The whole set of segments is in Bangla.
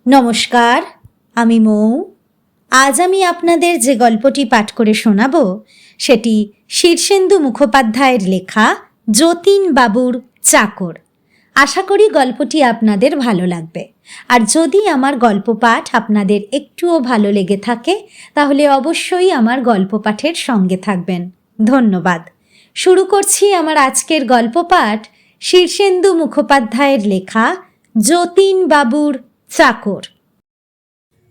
নমস্কার, আমি মৌ। আজ আমি আপনাদের যে গল্পটি পাঠ করে শোনাব সেটি শীর্ষেন্দু মুখোপাধ্যায়ের লেখা যতীন বাবুর চাকর। আশা করি গল্পটি আপনাদের ভালো লাগবে। আর যদি আমার গল্প পাঠ আপনাদের একটুও ভালো লেগে থাকে তাহলে অবশ্যই আমার গল্প পাঠের সঙ্গে থাকবেন। ধন্যবাদ। শুরু করছি আমার আজকের গল্প পাঠ শীর্ষেন্দু মুখোপাধ্যায়ের লেখা যতীন বাবুর চাকর।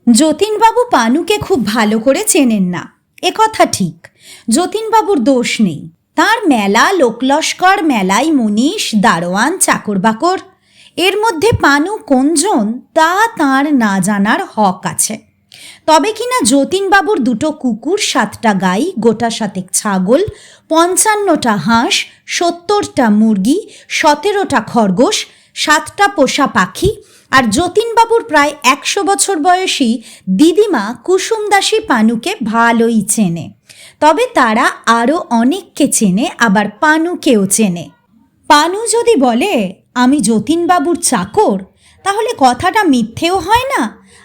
যতীনবাবু পানুকে খুব ভালো করে চেনেন না, একথা ঠিক। যতীনবাবুর দোষ নেই। তার মেলা লোকলস্কর, মেলাই মুনিশ, দারোয়ান, চাকর বাকর, এর মধ্যে পানু কোনজন তা তাঁর না জানার হক আছে। তবে কিনা যতীনবাবুর 2টো কুকুর, 7টা গাই, গোটা 7 ছাগল, 55টা হাঁস, 70টা মুরগি, 17টা খরগোশ, 7টা পোষা পাখি, আর যতীনবাবুর প্রায় 100 বছর বয়সী দিদিমা কুসুম দাসী পানুকে ভালোই চেনে। তবে তারা আরও অনেককে চেনে, আবার পানুকেও চেনে। পানু যদি বলে আমি যতীনবাবুর চাকর, তাহলে কথাটা মিথ্যেও হয় না,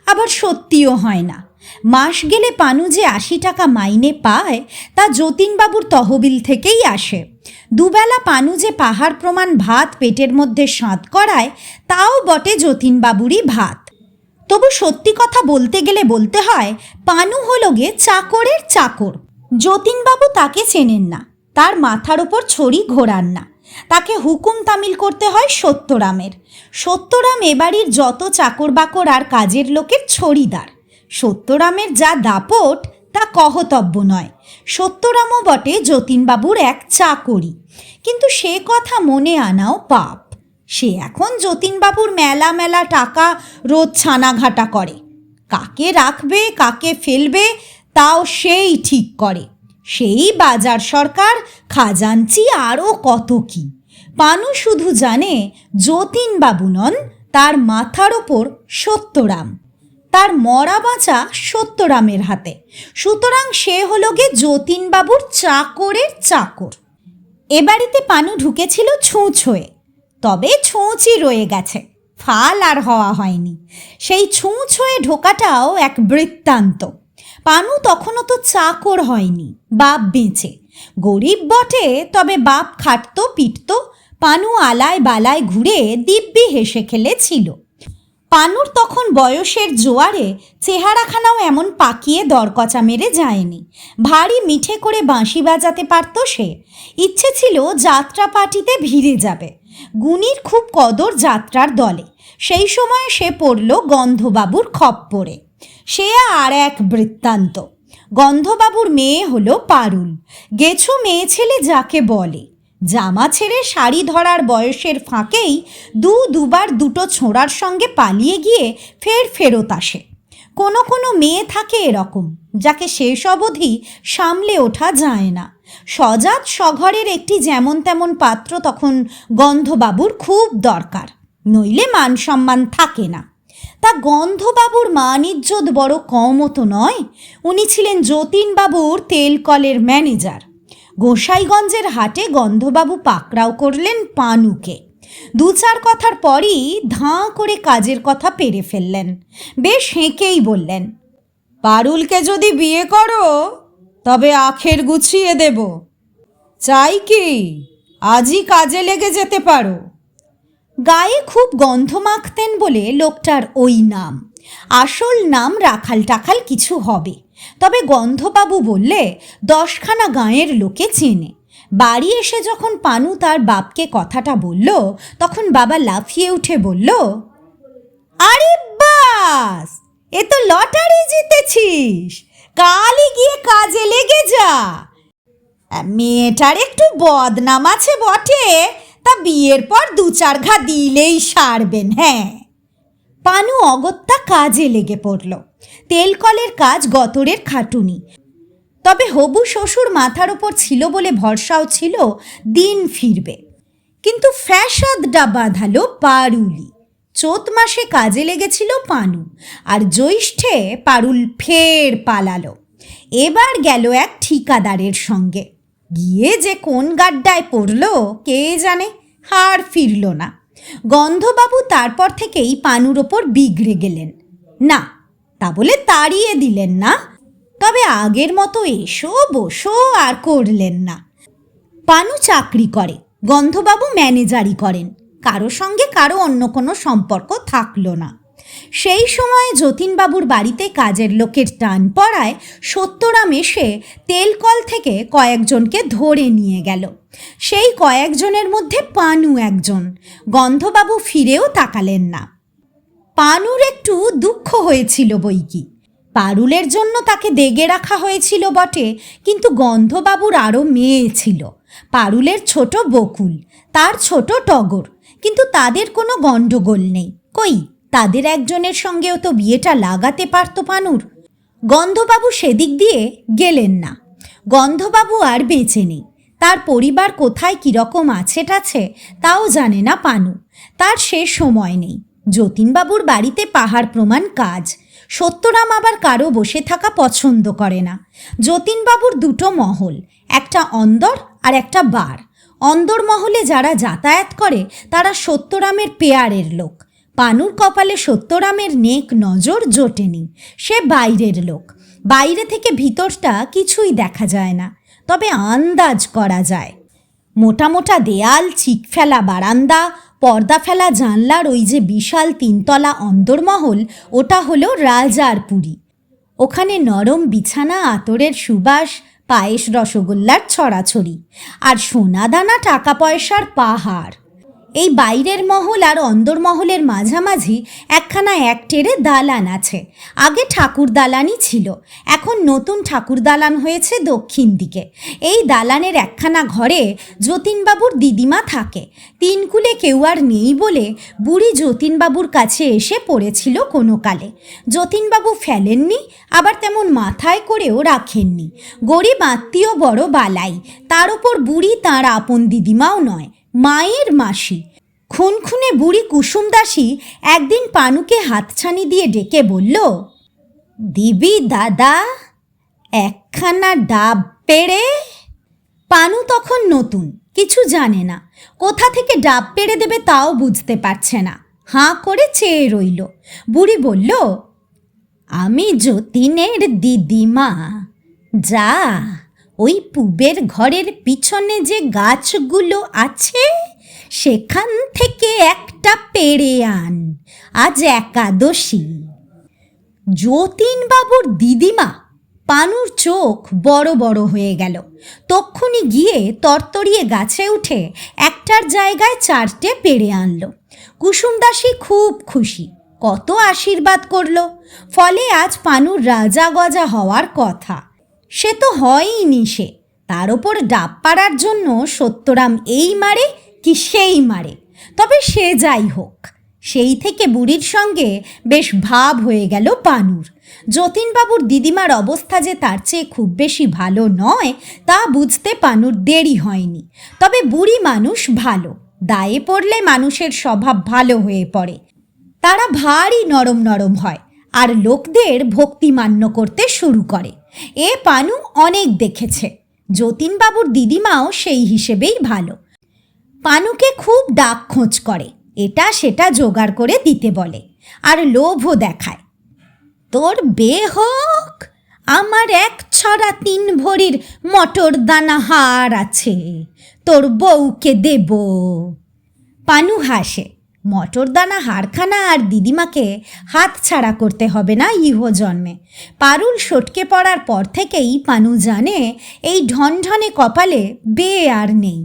আবার সত্যিও হয় না। মাস গেলে পানু যে 80 টাকা মাইনে পায় তা যতীনবাবুর তহবিল থেকেই আসে। দুবেলা পানু যে পাহাড় প্রমাণ ভাত পেটের মধ্যে সাঁত করায় তাও বটে যতীনবাবুরই ভাত। তবু সত্যি কথা বলতে গেলে বলতে হয় পানু হলো গে চাকরের চাকর। যতীনবাবু তাকে চেনেন না, তার মাথার ওপর ছড়ি ঘোরান না। তাকে হুকুম তামিল করতে হয় সত্যরামের। সত্যরাম এবাড়ির যত চাকর বাকর আর কাজের লোকের ছড়িদার। সত্যরামের যা দাপট তা কহতব্য নয়। সত্যরামও বটে যতীনবাবুর এক চাকরি, কিন্তু সে কথা মনে আনাও পাপ। সে এখন যতীনবাবুর মেলা মেলা টাকা রোজ ছানাঘাটা করে। কাকে রাখবে কাকে ফেলবে তাও সেই ঠিক করে। সেই বাজার সরকার, খাজাঞ্চি, আরও কত কি। পানু শুধু জানে যতীনবাবু নন, তার মাথার ওপর সত্যরাম। তার মরা বাঁচা সত্যরামের হাতে। সুতরাং সে হলো গে যতীনবাবুর চাকরের চাকর। এ বাড়িতে পানু ঢুকেছিল ছুঁচ হয়ে, তবে ছুঁচই রয়ে গেছে, ফাল আর হওয়া হয়নি। সেই ছুঁচ হয়ে ঢোকাটাও এক বৃত্তান্ত। পানু তখনও তো চাকর হয়নি, বাপ বেঁচে। গরিব বটে, তবে বাপ খাটতো পিটত। পানু আলায় বালায় ঘুরে দিব্যি হেসে খেলেছিল। পানুর তখন বয়সের জোয়ারে চেহারাখানাও এমন পাকিয়ে দরকচা মেরে যায়নি। ভারী মিঠে করে বাঁশি বাজাতে পারত সে। ইচ্ছে ছিল যাত্রা পার্টিতে ভিড়ে যাবে। গুণীর খুব কদর যাত্রার দলে। সেই সময় সে পড়ল গন্ধবাবুর খপ্পরে। সে আর এক বৃত্তান্ত। গন্ধবাবুর মেয়ে হলো পারুল। গেছো মেয়ে ছেলে যাকে বলে। জামা ছেড়ে শাড়ি ধরার বয়সের ফাঁকেই দুবার 2টো ছোঁড়ার সঙ্গে পালিয়ে গিয়ে ফেরত আসে। কোনো কোনো মেয়ে থাকে এরকম, যাকে শেষ অবধি সামলে ওঠা যায় না। সজাত সঘরের একটি যেমন তেমন পাত্র তখন গন্ধবাবুর খুব দরকার, নইলে মান সম্মান থাকে না। তা গন্ধবাবুর মান ইজ্জত বড় কমও তো নয়। উনি ছিলেন যতীনবাবুর তেল কলের ম্যানেজার। গোসাইগঞ্জের হাটে গন্ধবাবু পাকড়াও করলেন পানুকে। 2-4 কথার পরই ধাঁ করে কাজের কথা পেরে ফেললেন। বেশ হেঁকেই বললেন, পারুলকে যদি বিয়ে করো তবে আখের গুছিয়ে দেব। চাই কি আজই কাজে লেগে যেতে পারো। গায়ে খুব গন্ধ মাখতেন বলে লোকটার ওই নাম। আসল নাম রাখাল টাখাল কিছু হবে। তবে গন্ধবাবু বললে 10খানা গাঁয়ের লোকে চেনে। বাড়ি এসে যখন পানু তার বাপকে কথাটা বলল, তখন বাবা লাফিয়ে উঠে বলল, আরে বাস, এ তো লটারি জিতেছিস, কালই গিয়ে কাজে লেগে যা। মেয়েটার একটু বদনাম আছে বটে, তা বিয়ের পর 2-4 ঘা দিলেই সারবেন। হ্যাঁ। পানু অগত্যা কাজে লেগে পড়ল। তেলকলের কাজ গতরের খাটুনি। তবে হবু শ্বশুর মাথার ওপর ছিল বলে ভরসাও ছিল দিন ফিরবে। কিন্তু ফ্যাসাদটা বাঁধালো পারুলি। চৈত মাসে কাজে লেগেছিল পানু, আর জ্যৈষ্ঠে পারুল ফের পালালো। এবার গেল এক ঠিকাদারের সঙ্গে। গিয়ে যে কোন গাড্ডায় পড়ল কে জানে, আর ফিরল না। গন্ধবাবু তারপর থেকেই পানুর ওপর বিগড়ে গেলেন। না, তা বলে তাড়িয়ে দিলেন না, তবে আগের মতো এসো বসো আর করলেন না। পানু চাকরি করে, গন্ধবাবু ম্যানেজারি করেন, কারো সঙ্গে কারো অন্য কোনো সম্পর্ক থাকলো না। সেই সময় যতীনবাবুর বাড়িতে কাজের লোকের টান পড়ায় সত্যরাম এসে তেলকল থেকে কয়েকজনকে ধরে নিয়ে গেল। সেই কয়েকজনের মধ্যে পানু একজন। গন্ধবাবু ফিরেও তাকালেন না। পানুর একটু দুঃখ হয়েছিল বইকি। পারুলের জন্য তাকে দেগে রাখা হয়েছিল বটে, কিন্তু গন্ধবাবুর আরও মেয়ে ছিল। পারুলের ছোট বকুল, তার ছোট টগর, কিন্তু তাদের কোনো গণ্ডগোল নেই। কই, তাদের একজনের সঙ্গেও তো বিয়েটা লাগাতে পারত পানুর। গন্ধবাবু সেদিক দিয়ে গেলেন না। গন্ধবাবু আর বেঁচে নেই। তার পরিবার কোথায় কীরকম আছে টাছে তাও জানে না পানু। তার সে সময় নেই। যতীনবাবুর বাড়িতে পাহাড় প্রমাণ কাজ। সত্যরাম আবার কারো বসে থাকা পছন্দ করে না। যতীনবাবুর দুটো মহল, একটা অন্দর আর একটা বার। অন্দর মহলে যারা যাতায়াত করে তারা সত্যরামের পেয়ারের লোক। পানুর কপালে সত্যরামের নেক নজর জোটেনি। সে বাইরের লোক। বাইরে থেকে ভিতরটা কিছুই দেখা যায় না, তবে আন্দাজ করা যায়। মোটা মোটা দেয়াল, চিক ফেলা বারান্দা, পর্দা ফেলা জানলার ওই যে বিশাল তিনতলা অন্দরমহল, ওটা হলো রাজার পুরী। ওখানে নরম বিছানা, আতরের সুবাস, পায়েস রসগোল্লার ছড়াছড়ি, আর সোনাদানা টাকা পয়সার পাহাড়। এই বাইরের মহল আর অন্দরমহলের মাঝামাঝি একখানা একটেরে দালান আছে। আগে ঠাকুর দালানই ছিল, এখন নতুন ঠাকুর দালান হয়েছে দক্ষিণ দিকে। এই দালানের একখানা ঘরে যতীনবাবুর দিদিমা থাকে। তিনকুলে কেউ আর নেই বলে বুড়ি যতীনবাবুর কাছে এসে পড়েছিল কোনো কালে। যতীনবাবু ফেলেননি, আবার তেমন মাথায় করেও রাখেননি। গরিব আত্মীয় বড় বালাই, তার ওপর বুড়ি তাঁর আপন দিদিমাও নয়, মায়ের মাসি। খুনখুনে বুড়ি কুসুম দাসী একদিন পানুকে হাতছানি দিয়ে ডেকে বলল, দিবি দাদা একখানা ডাব পেড়ে? পানু তখন নতুন, কিছু জানে না। কোথা থেকে ডাব পেড়ে দেবে তাও বুঝতে পারছে না। হাঁ করে চেয়ে রইল। বুড়ি বলল, আমি যতীনের দিদিমা। যা, ওই পুবের ঘরের পিছনে যে গাছগুলো আছে সেখান থেকে একটা পেড়ে আন, আজ একাদশী। যতীনবাবুর দিদিমা। পানুর চোখ বড় বড় হয়ে গেল। তক্ষুনি গিয়ে তরতরিয়ে গাছে উঠে একটার জায়গায় চারটে পেড়ে আনলো। কুসুম দাসী খুব খুশি, কত আশীর্বাদ করল। ফলে আজ পানুর রাজা গজা হওয়ার কথা। সে তো হয়ইনি। সে তার ওপর ডাব পাড়ার জন্য সত্যরাম এই মারে কি সেই মারে। তবে সে যাই হোক, সেই থেকে বুড়ির সঙ্গে বেশ ভাব হয়ে গেল পানুর। যতীনবাবুর দিদিমার অবস্থা যে তার চেয়ে খুব বেশি ভালো নয় তা বুঝতে পানুর দেরি হয়নি। তবে বুড়ি মানুষ ভালো, দায়ে পড়লে মানুষের স্বভাব ভালো হয়ে পড়ে। তারা ভারী নরম নরম হয় আর লোকদের ভক্তিমান্য করতে শুরু করে। এ পানু অনেক দেখেছে। যতীনবাবুর দিদিমাও সেই হিসেবেই ভালো। পানুকে খুব ডাক খোঁজ করে, এটা সেটা জোগাড় করে দিতে বলে, আর লোভও দেখায়। তোর বে হোক, আমার এক ছড়া 3 ভরির মটর দানা হার আছে, তোর বউকে দেব। পানু হাসে। মটর দানা হারখানা আর দিদিমাকে হাত ছাড়া করতে হবে না ইহ জন্মে। পারুল সটকে পড়ার পর থেকেই পানু জানে এই ঢনঢনে কপালে বে আর নেই।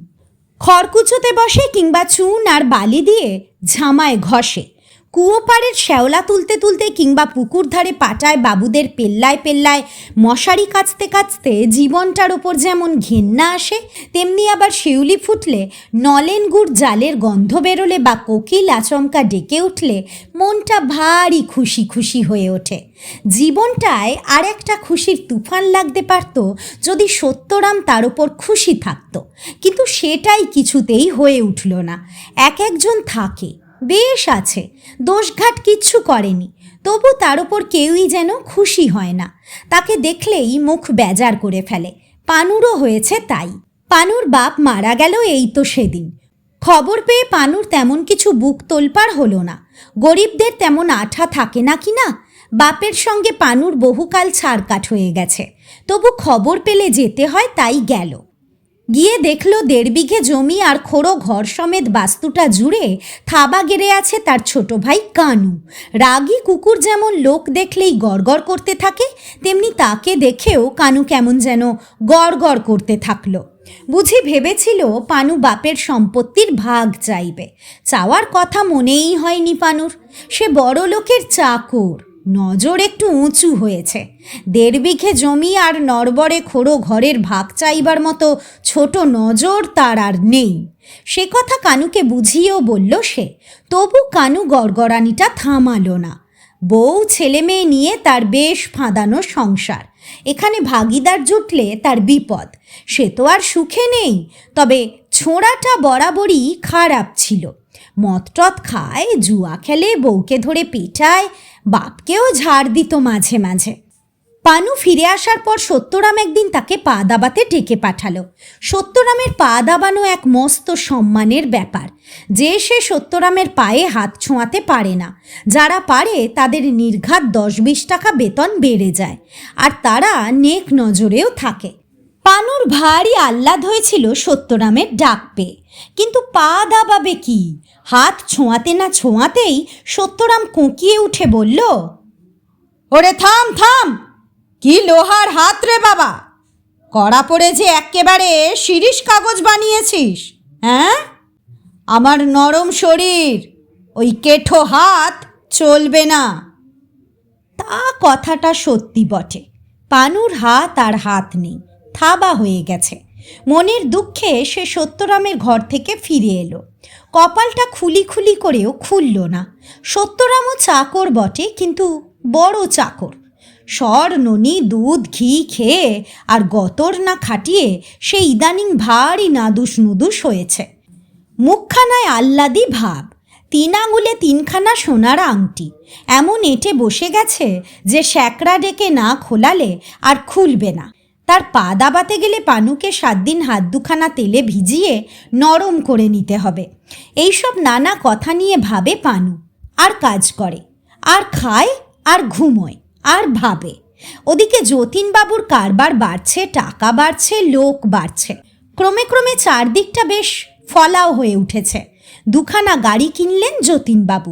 খড়কুচোতে বসে কিংবা চুন আর বালি দিয়ে ঝামায় ঘষে। কুয়ো পাড়ের শ্যাওলা তুলতে তুলতে কিংবা পুকুর ধারে পাটায় বাবুদের পেল্লায় পেল্লায় মশারি কাচতে কাচতে জীবনটার ওপর যেমন ঘেন্না আসে, তেমনি আবার শিউলি ফুটলে, নলেন গুড় জালের গন্ধ বেরোলে বা কোকিল আচমকা ডেকে উঠলে মনটা ভারী খুশি খুশি হয়ে ওঠে। জীবনটায় আর একটা খুশির তুফান লাগতে পারত যদি সত্যরাম তার ওপর খুশি থাকত, কিন্তু সেটাই কিছুতেই হয়ে উঠল না। এক একজন থাকে, বেশ আছে, দোষঘাট কিচ্ছু করেনি, তবু তার ওপর কেউই যেন খুশি হয় না। তাকে দেখলেই মুখ বেজার করে ফেলে। পানুরও হয়েছে তাই। পানুর বাপ মারা গেল এই তো সেদিন। খবর পেয়ে পানুর তেমন কিছু বুক তোলপাড় হলো না। গরিবদের তেমন আঠা থাকে না কি না, বাপের সঙ্গে পানুর বহুকাল ছাড়কাট হয়ে গেছে, তবু খবর পেলে যেতে হয়, তাই গেল। গিয়ে দেখল 1.5 বিঘে জমি আর খোড়ো ঘর সমেত বাস্তুটা জুড়ে থাবা গেড়ে আছে তার ছোট ভাই কানু। রাগী কুকুর যেমন লোক দেখলেই গড়গড় করতে থাকে, তেমনি তাকে দেখেও কানু কেমন যেন গড়গড় করতে থাকলো। বুঝি ভেবেছিল পানু বাপের সম্পত্তির ভাগ চাইবে। চাওয়ার কথা মনেই হয়নি পানুর। সে বড় লোকের চাকর, নজর একটু উঁচু হয়েছে। 1.5 বিঘে জমি আর নড়বড়ে খোড়ো ঘরের ভাগ চাইবার মতো ছোট নজর তার আর নেই। সে কথা কানুকে বুঝিয়েও বলল সে, তবু কানু গড়গড়ানিটা থামালো না। বউ ছেলে মেয়ে নিয়ে তার বেশ ফাঁদানো সংসার, এখানে ভাগিদার জুটলে তার বিপদ। সে তো আর সুখে নেই, তবে ছোঁড়াটা বরাবরই খারাপ ছিল। মদটদ খায়, জুয়া খেলে, বউকে ধরে পেটায়, বাপকেও ঝাড় দিত মাঝে মাঝে। পানু ফিরে আসার পর সত্যরাম একদিন তাকে পা দাবাতে ডেকে পাঠালো। সত্যরামের পা দাবানো এক মস্ত সম্মানের ব্যাপার, যে সে সত্যরামের পায়ে হাত ছোঁয়াতে পারে না। যারা পারে তাদের নির্ঘাত 10-20 টাকা বেতন বেড়ে যায়, আর তারা নেক নজরেও থাকে। পানুর ভারী আহ্লাদ হয়েছিল সত্যরামের ডাক পেয়ে, কিন্তু পা দাবাবে কি? হাত ছোঁয়াতে না ছোঁয়াতেই সত্যরাম কোঁকিয়ে উঠে বলল, ওরে থাম থাম, কি লোহার হাত রে বাবা! কড়া পড়ে যে একেবারে শিরিষ কাগজ বানিয়েছিস, হ্যাঁ? আমার নরম শরীর, ওই কেঠো হাত চলবে না। তা কথাটা সত্যি বটে, পানুর হাত আর হাত নেই, থাবা হয়ে গেছে। মনের দুঃখে সে সত্যরামের ঘর থেকে ফিরে এলো। কপালটা খুলি খুলি করেও খুলল না। সত্যরামও চাকর বটে, কিন্তু বড় চাকর। সর ননি দুধ ঘি খেয়ে আর গতর না খাটিয়ে সে ইদানিং ভারী নাদুস নুদুস হয়েছে। মুখখানায় আহ্লাদি ভাব, 3 আঙুলে 3খানা সোনার আংটি এমন এঁটে বসে গেছে যে শ্যাকরা ডেকে না খোলালে আর খুলবে না। তার পা দাবাতে গেলে পানুকে 7 দিন হাত দুখানা তেলে ভিজিয়ে নরম করে নিতে হবে। এইসব নানা কথা নিয়ে ভাবে পানু, আর কাজ করে, আর খায়, আর ঘুমোয়, আর ভাবে। ওদিকে যতীনবাবুর কারবার বাড়ছে, টাকা বাড়ছে, লোক বাড়ছে। ক্রমে ক্রমে চারদিকটা বেশ ফলাও হয়ে উঠেছে। 2খানা গাড়ি কিনলেন যতীনবাবু।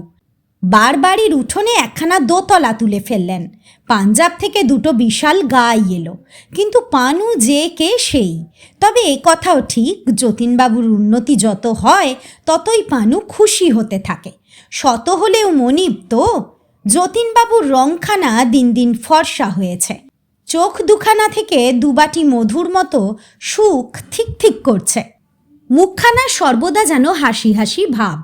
বাড়ির উঠোনে 1খানা দোতলা তুলে ফেললেন। পাঞ্জাব থেকে 2টো বিশাল গাই এলো, কিন্তু পানু যে কে সেই। তবে এ কথাও ঠিক, যতীনবাবুর উন্নতি যত হয় ততই পানু খুশি হতে থাকে। শত হলেও মনিব তো। যতীনবাবুর রংখানা দিন দিন ফর্সা হয়েছে। চোখ 2খানা থেকে 2 বাটি মধুর মতো সুখ ঠিক ঠিক করছে। মুখখানা সর্বদা যেন হাসি হাসি ভাব।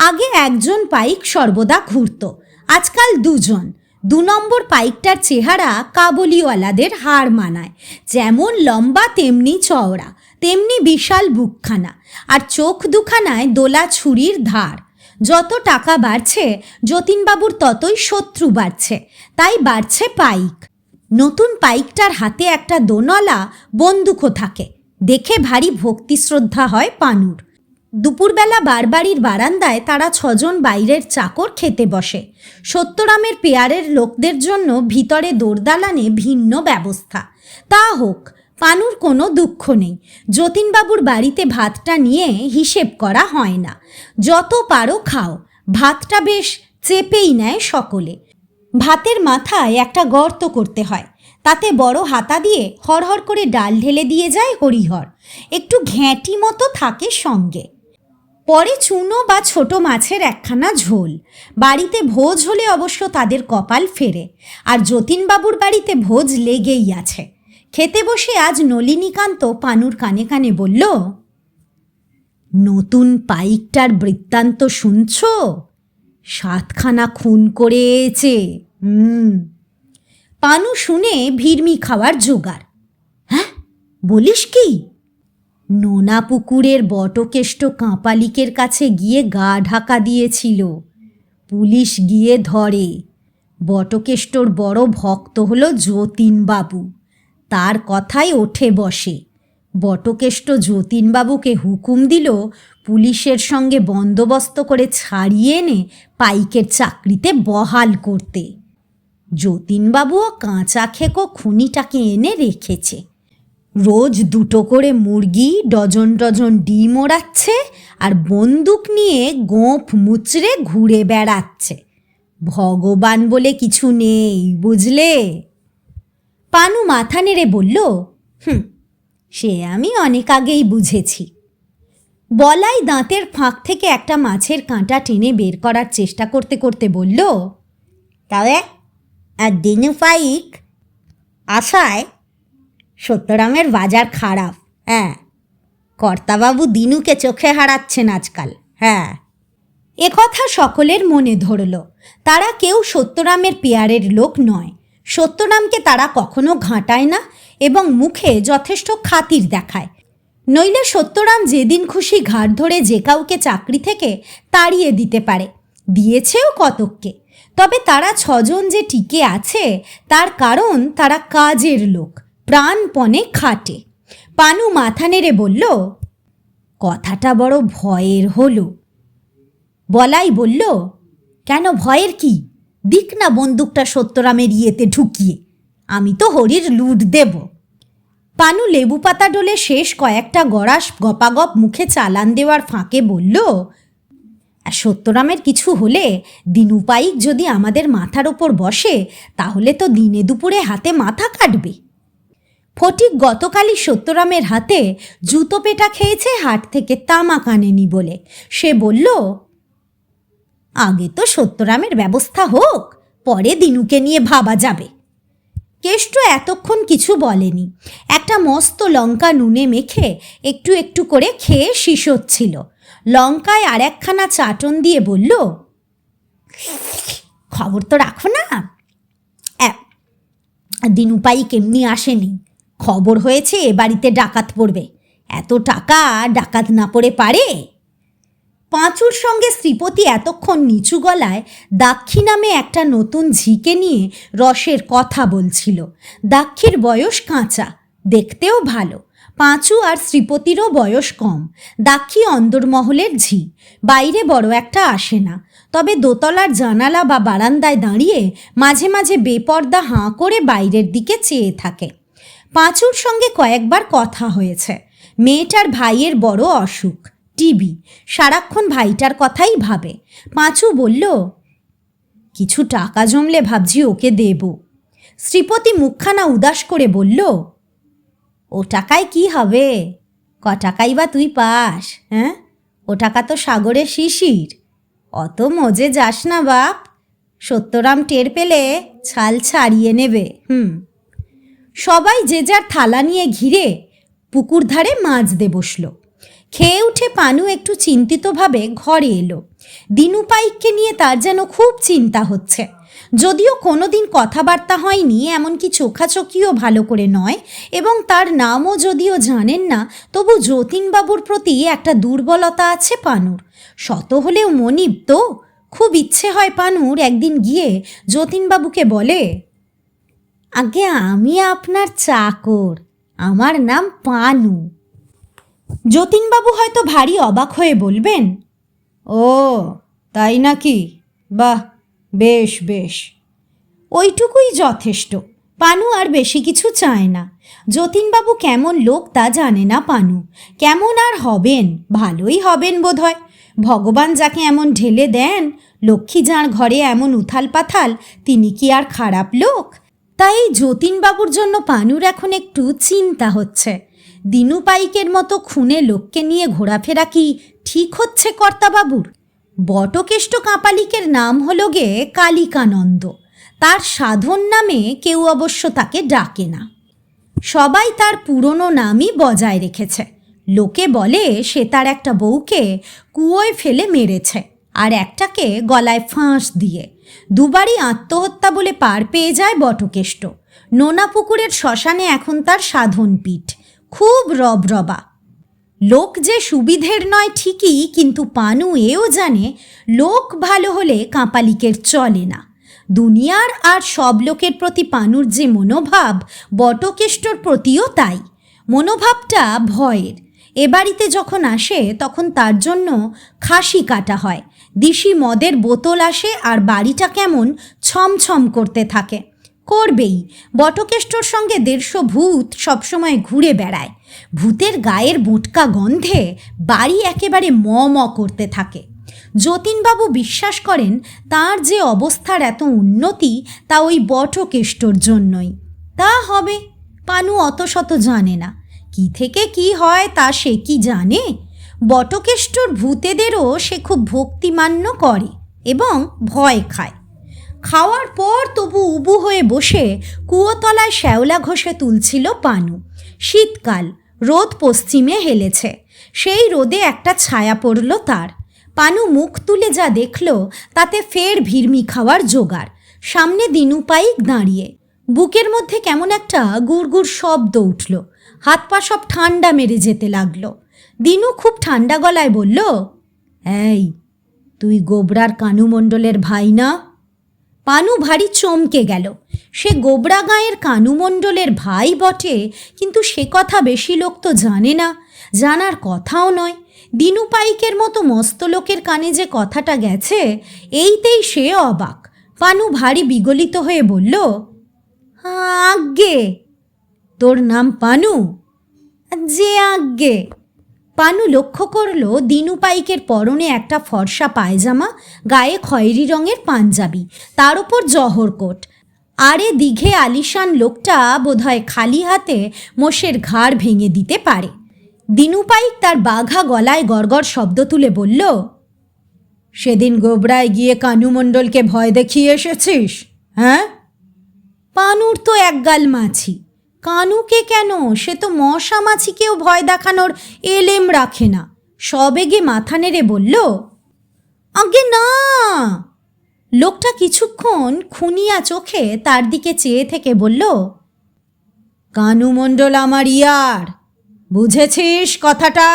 আগে 1জন পাইক সর্বদা ঘুরত, আজকাল 2জন। 2 নম্বর পাইকটার চেহারা কাবুলিওয়ালাদের হার মানায়। যেমন লম্বা তেমনি চওড়া, তেমনি বিশাল বুকখানা, আর চোখ 2খানায় দোলা ছুরির ধার। যত টাকা বাড়ছে যতীনবাবুর ততই শত্রু বাড়ছে, তাই বাড়ছে পাইক। নতুন পাইকটার হাতে একটা দোনলা বন্দুকও থাকে, দেখে ভারী ভক্তি শ্রদ্ধা হয় পানুর। দুপুরবেলা বাড়ির বারান্দায় তারা 6জন বাইরের চাকর খেতে বসে। সত্যরামের পেয়ারের লোকদের জন্য ভিতরে দোরদালানে ভিন্ন ব্যবস্থা। তা হোক, পানুর কোনো দুঃখ নেই। যতীনবাবুর বাড়িতে ভাতটা নিয়ে হিসেব করা হয় না। যত পারো খাও, ভাতটা বেশ চেপেই নেয় সকলে। ভাতের মাথায় একটা গর্ত করতে হয়, তাতে বড় হাতা দিয়ে হরহর করে ডাল ঢেলে দিয়ে যায় হরিহর। একটু ঘ্যাঁটি মতো থাকে সঙ্গে। পরে চুনো বা ছোট মাছের 1খানা ঝোল। বাড়িতে ভোজ হলে অবশ্য তাদের কপাল ফেরে, আর যতীনবাবুর বাড়িতে ভোজ লেগেই আছে। খেতে বসে আজ নলিনীকান্ত পানুর কানে কানে বলল, নতুন পাইকটার বৃত্তান্ত শুনছ? 7খানা খুন করেছে। পানু শুনে ভিড়মি খাওয়ার জোগাড়। হ্যাঁ, বলিস কি? নোনা পুকুরের বটকেষ্ট কাঁপালিকের কাছে গিয়ে গা ঢাকা দিয়েছিল। পুলিশ গিয়ে ধরে। বটকেষ্টর বড় ভক্ত হলো যতীনবাবু, তার কথাই ওঠে বসে। বটকেষ্ট যতীনবাবুকে হুকুম দিল পুলিশের সঙ্গে বন্দোবস্ত করে ছাড়িয়ে এনে পাইকের চাকরিতে বহাল করতে। যতীনবাবুও কাঁচা খেকো খুনিটাকে এনে রেখেছে। রোজ 2টো করে মুরগি, ডজন ডজন ডিম ওড়াচ্ছে আর বন্দুক নিয়ে গোঁফ মুচড়ে ঘুরে বেড়াচ্ছে। ভগবান বলে কিছু নেই, বুঝলে? পানু মাথা নেড়ে বলল, সে আমি অনেক আগেই বুঝেছি। বলাই দাঁতের ফাঁক থেকে একটা মাছের কাঁটা টেনে বের করার চেষ্টা করতে করতে বলল, তবে দিনু পাইক আশায় সত্যরামের বাজার খারাপ। হ্যাঁ, কর্তাবাবু দিনুকে চোখে হারাচ্ছেন আজকাল। হ্যাঁ, একথা সকলের মনে ধরল। তারা কেউ সত্যরামের পেয়ারের লোক নয়। সত্যরামকে তারা কখনো ঘাঁটায় না এবং মুখে যথেষ্ট খাতির দেখায়। নইলে সত্যরাম যেদিন খুশি ঘাড় ধরে যে কাউকে চাকরি থেকে তাড়িয়ে দিতে পারে, দিয়েছেও কতককে। তবে তারা 6 জন যে টিকে আছে তার কারণ তারা কাজের লোক, প্রাণপণে খাটে। পানু মাথা নেড়ে বলল, কথাটা বড় ভয়ের হলো। বলাই বলল, কেন ভয়ের কি? দিক না বন্দুকটা সত্যরামের ইয়েতে ঢুকিয়ে, আমি তো হরির লুট দেব। পানু লেবু পাতা ডলে শেষ কয়েকটা গড়াস গপাগপ মুখে চালান দেওয়ার ফাঁকে বলল, সত্যরামের কিছু হলে দিনু পাইক যদি আমাদের মাথার ওপর বসে তাহলে তো দিনে দুপুরে হাতে মাথা কাটবে। ফটিক গতকালই সত্যরামের হাতে জুতো পেটা খেয়েছে হাট থেকে তামাক আনেনি বলে। সে বলল, আগে তো সত্যরামের ব্যবস্থা হোক, পরে দিনুকে নিয়ে ভাবা যাবে। কেষ্ট এতক্ষণ কিছু বলেনি। একটা মস্ত লঙ্কা নুনে মেখে একটু একটু করে খেয়ে শিশোচ্ছিল। লঙ্কায় আর একখানা চাটন দিয়ে বলল, খবর তো রাখো না, দিনু পাইক এমনি আসেনি। খবর হয়েছে এ বাড়িতে ডাকাত পড়বে। এত টাকা ডাকাত না পড়ে পারে? পাঁচুর সঙ্গে শ্রীপতি এতক্ষণ নিচু গলায় দাক্ষী নামে একটা নতুন ঝিকে নিয়ে রসের কথা বলছিল। দাক্ষীর বয়স কাঁচা, দেখতেও ভালো। পাঁচু আর শ্রীপতিরও বয়স কম। দাক্ষী অন্দরমহলের ঝি, বাইরে বড় একটা আসে না। তবে দোতলার জানালা বা বারান্দায় দাঁড়িয়ে মাঝে মাঝে বেপর্দা হাঁ করে বাইরের দিকে চেয়ে থাকে। পাঁচুর সঙ্গে কয়েকবার কথা হয়েছে। মেয়েটার ভাইয়ের বড় অসুখ, টিবি। সারাক্ষণ ভাইটার কথাই ভাবে। পাঁচু বলল, কিছু টাকা জমলে ভাবছি ওকে দেব। শ্রীপতি মুখখানা উদাস করে বলল, ও টাকায় কি হবে? ক টাকাই বা তুই পাস? হ্যাঁ, ও টাকা তো সাগরে শিশির। অত মজে যাস না বাপ, সত্যরাম টের পেলে ছাল ছাড়িয়ে নেবে। সবাই যে যার থালা নিয়ে ঘিরে পুকুর ধারে মাজতে বসল। খেয়ে উঠে পানু একটু চিন্তিতভাবে ঘরে এলো। দিনু পাইককে নিয়ে তার যেন খুব চিন্তা হচ্ছে। যদিও কোনোদিন কথাবার্তা হয়নি, এমনকি চোখাচোখিও ভালো করে নয়, এবং তার নামও যদিও জানেন না, তবু যতীনবাবুর প্রতি একটা দুর্বলতা আছে পানুর। শত হলেও মনিব তো। খুব ইচ্ছে হয় পানুর একদিন গিয়ে যতীনবাবুকে বলে, আগে আমি আপনার চাকর, আমার নাম পানু। যতীনবাবু হয়তো ভারী অবাক হয়ে বলবেন, ও তাই নাকি? বাহ, বেশ বেশ। ওইটুকুই যথেষ্ট। পানু আর বেশি কিছু চায় না। যতীনবাবু কেমন লোক তা জানে না পানু। কেমন আর হবেন, ভালোই হবেন বোধহয়। ভগবান যাকে এমন ঢেলে দেন, লক্ষ্মী যাঁর ঘরে এমন উথাল পাথাল, তিনি কি আর খারাপ লোক? তাই যতীনবাবুর জন্য পানুর এখন একটু চিন্তা হচ্ছে। দিনু পাইকের মতো খুনে লোককে নিয়ে ঘোরাফেরা কি ঠিক হচ্ছে কর্তাবাবুর? বটকেষ্ট কাপালিকের নাম হলো গে কালিকানন্দ। তার সাধন নামে কেউ অবশ্য তাকে ডাকে না। সবাই তার পুরনো নামই বজায় রেখেছে। লোকে বলে সে তার একটা বউকে কুয়োয় ফেলে মেরেছে, আর একটাকে গলায় ফাঁস দিয়ে। দুবারই আত্মহত্যা বলে পার পেয়ে যায় বটকেষ্ট। নোনা পুকুরের শ্মশানে এখন তার সাধন পীঠ। খুব রবরবা লোক। যে সুবিধের নয় ঠিকই, কিন্তু পানু এও জানে লোক ভালো হলে কাঁপালিকের চলে না। দুনিয়ার আর সব লোকের প্রতি পানুর যে মনোভাব, বটকেষ্টর প্রতিও তাই। মনোভাবটা ভয়ের, এ বাড়িতে যখন আসে তখন তার জন্য খাসি কাটা হয়, দিশি মদের বোতল আসে, আর বাড়িটা কেমন ছমছম করতে থাকে। করবেই, বটকেষ্টর সঙ্গে 150 ভূত সবসময় ঘুরে বেড়ায়। ভূতের গায়ের বোটকা গন্ধে বাড়ি একেবারে ম ম করতে থাকে। যতীনবাবু বিশ্বাস করেন তার যে অবস্থার এত উন্নতি তা ওই বটকেষ্টর জন্যই। তা হবে, পানু অত শত জানে না। কি থেকে কি হয় তা সে কি জানে? বটকেষ্টর ভূতেদেরও সে খুব ভক্তিমান্য করে এবং ভয় খায়। খাওয়ার পর তবু উবু হয়ে বসে কুয়োতলায় শ্যাওলা ঘষে তুলছিল পানু। শীতকাল, রোদ পশ্চিমে হেলেছে। সেই রোদে একটা ছায়া পড়ল তার। পানু মুখ তুলে যা দেখল তাতে ফের ভিড়মি খাওয়ার জোগাড়। সামনে দিনু পাইক দাঁড়িয়ে। বুকের মধ্যে কেমন একটা গুড়গুড় শব্দ উঠল। হাত পা সব ঠান্ডা মেরে যেতে লাগলো। দিনু খুব ঠান্ডা গলায় বলল, এই, তুই গোবরার কানু মণ্ডলের ভাই না? পানু ভারী চমকে গেল। সে গোবরা গাঁয়ের কানু মণ্ডলের ভাই বটে, কিন্তু সে কথা বেশি লোক তো জানে না, জানার কথাও নয়। দিনু পাইকের মতো মস্ত লোকের কানে যে কথাটা গেছে, এইতেই সে অবাক। পানু ভারী বিগলিত হয়ে বলল, আজ্ঞে। তোর নাম পানু? যে আজ্ঞে। পানু লক্ষ্য করল দিনু পাইকের পরনে একটা ফর্সা পায়জামা, গায়ে খয়েরি রঙের পাঞ্জাবি, তার ওপর জহর কোট। আরে দিঘে আলিশান লোকটা বোধহয় খালি হাতে মোষের ঘাড় ভেঙে দিতে পারে। দিনু পাইক তার বাঘা গলায় গড়গড় শব্দ তুলে বলল, সেদিন গোবরায় গিয়ে কানু মণ্ডলকে ভয় দেখিয়ে এসেছিস, হ্যাঁ? পানুর তো একগাল মাছি। কানুকে কেন, সে তো মশা মাছিকেও ভয় দেখানোর এলেম রাখে না। সবেগে মাথা নেড়ে বলল, আগে না। লোকটা কিছুক্ষণ খুনিয়া চোখে তার দিকে চেয়ে থেকে বলল, কানু মণ্ডল আমার ইয়ার, বুঝেছিস কথাটা?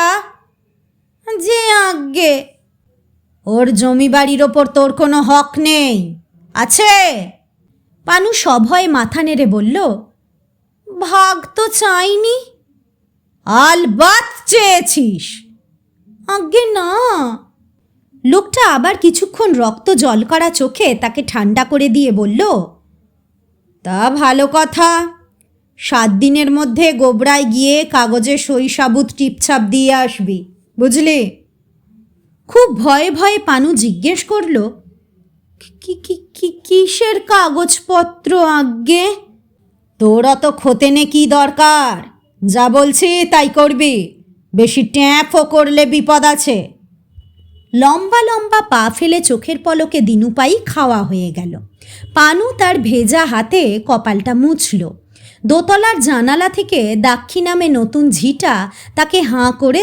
যে আজ্ঞে। ওর জমি বাড়ির ওপর তোর কোনো হক নেই, আছে? পানু সভয়ে মাথা নেড়ে বলল, ভাগ তো চাইনি। আলবাত চেয়েছিস। আজ্ঞে না। লোকটা আবার কিছুক্ষণ রক্ত জল করা চোখে তাকে ঠান্ডা করে দিয়ে বলল, তা ভালো কথা। 7 দিনের মধ্যে গোবরায় গিয়ে কাগজে সই সাবুত টিপছাপ দিয়ে আসবি, বুঝলি? খুব ভয়ে ভয়ে পানু জিজ্ঞেস করল, কিসের কাগজপত্র আজ্ঞে? তোর অত খোতেনে কি দরকার? যা বলছি তাই করবি, বেশি ট্যাঁফও করলে বিপদ আছে। লম্বা লম্বা পা ফেলে চোখের পলকে দিনু পাই খাওয়া হয়ে গেল। পানু তার ভেজা হাতে কপালটা মুছল। দোতলার জানালা থেকে দাক্ষী নামে নতুন ঝিটা তাকে হাঁ করে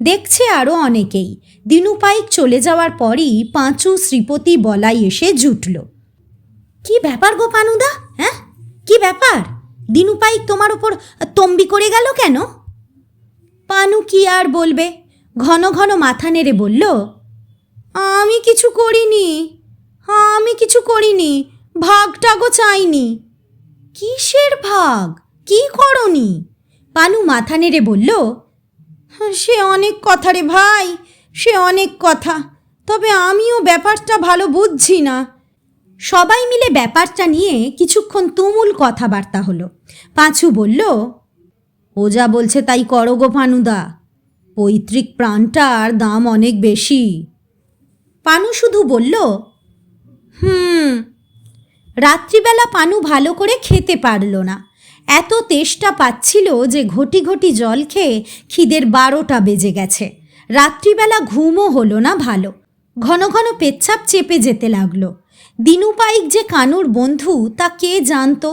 দেখছে আরও অনেকেই। দিনু পাইক চলে যাওয়ার পরই পাঁচু, শ্রীপতি, বলাই এসে জুটল। কি ব্যাপার গো পানুদা, হ্যাঁ? কি ব্যাপার? দিনু পাইক তোমার ওপর তম্বি করে গেল কেন? পানু কি আর বলবে, ঘন ঘন মাথা নেড়ে বলল, আমি কিছু করিনি, ভাগটাগো চাইনি। কিসের ভাগ? কি করনি? পানু মাথা নেড়ে বলল, সে অনেক কথা রে ভাই, সে অনেক কথা, তবে আমিও ব্যাপারটা ভালো বুঝছি না। সবাই মিলে ব্যাপারটা নিয়ে কিছুক্ষণ তুমুল কথাবার্তা হলো। পাঁচু বলল, ও যা বলছে তাই করো গো পানুদা, পৈতৃক প্রাণটার দাম অনেক বেশি। পানু শুধু বলল, রাত্রিবেলা পানু ভালো করে খেতে পারল না। এত তেষ্টা পাচ্ছিল যে ঘটি ঘটি জল খেয়ে খিদের 12টা বেজে গেছে। রাত্রিবেলা ঘুমও হলো না ভালো। ঘন ঘন পেচ্ছাপ চেপে যেতে লাগলো। দিনু পাইক যে কানুর বন্ধু তা কে জানতো,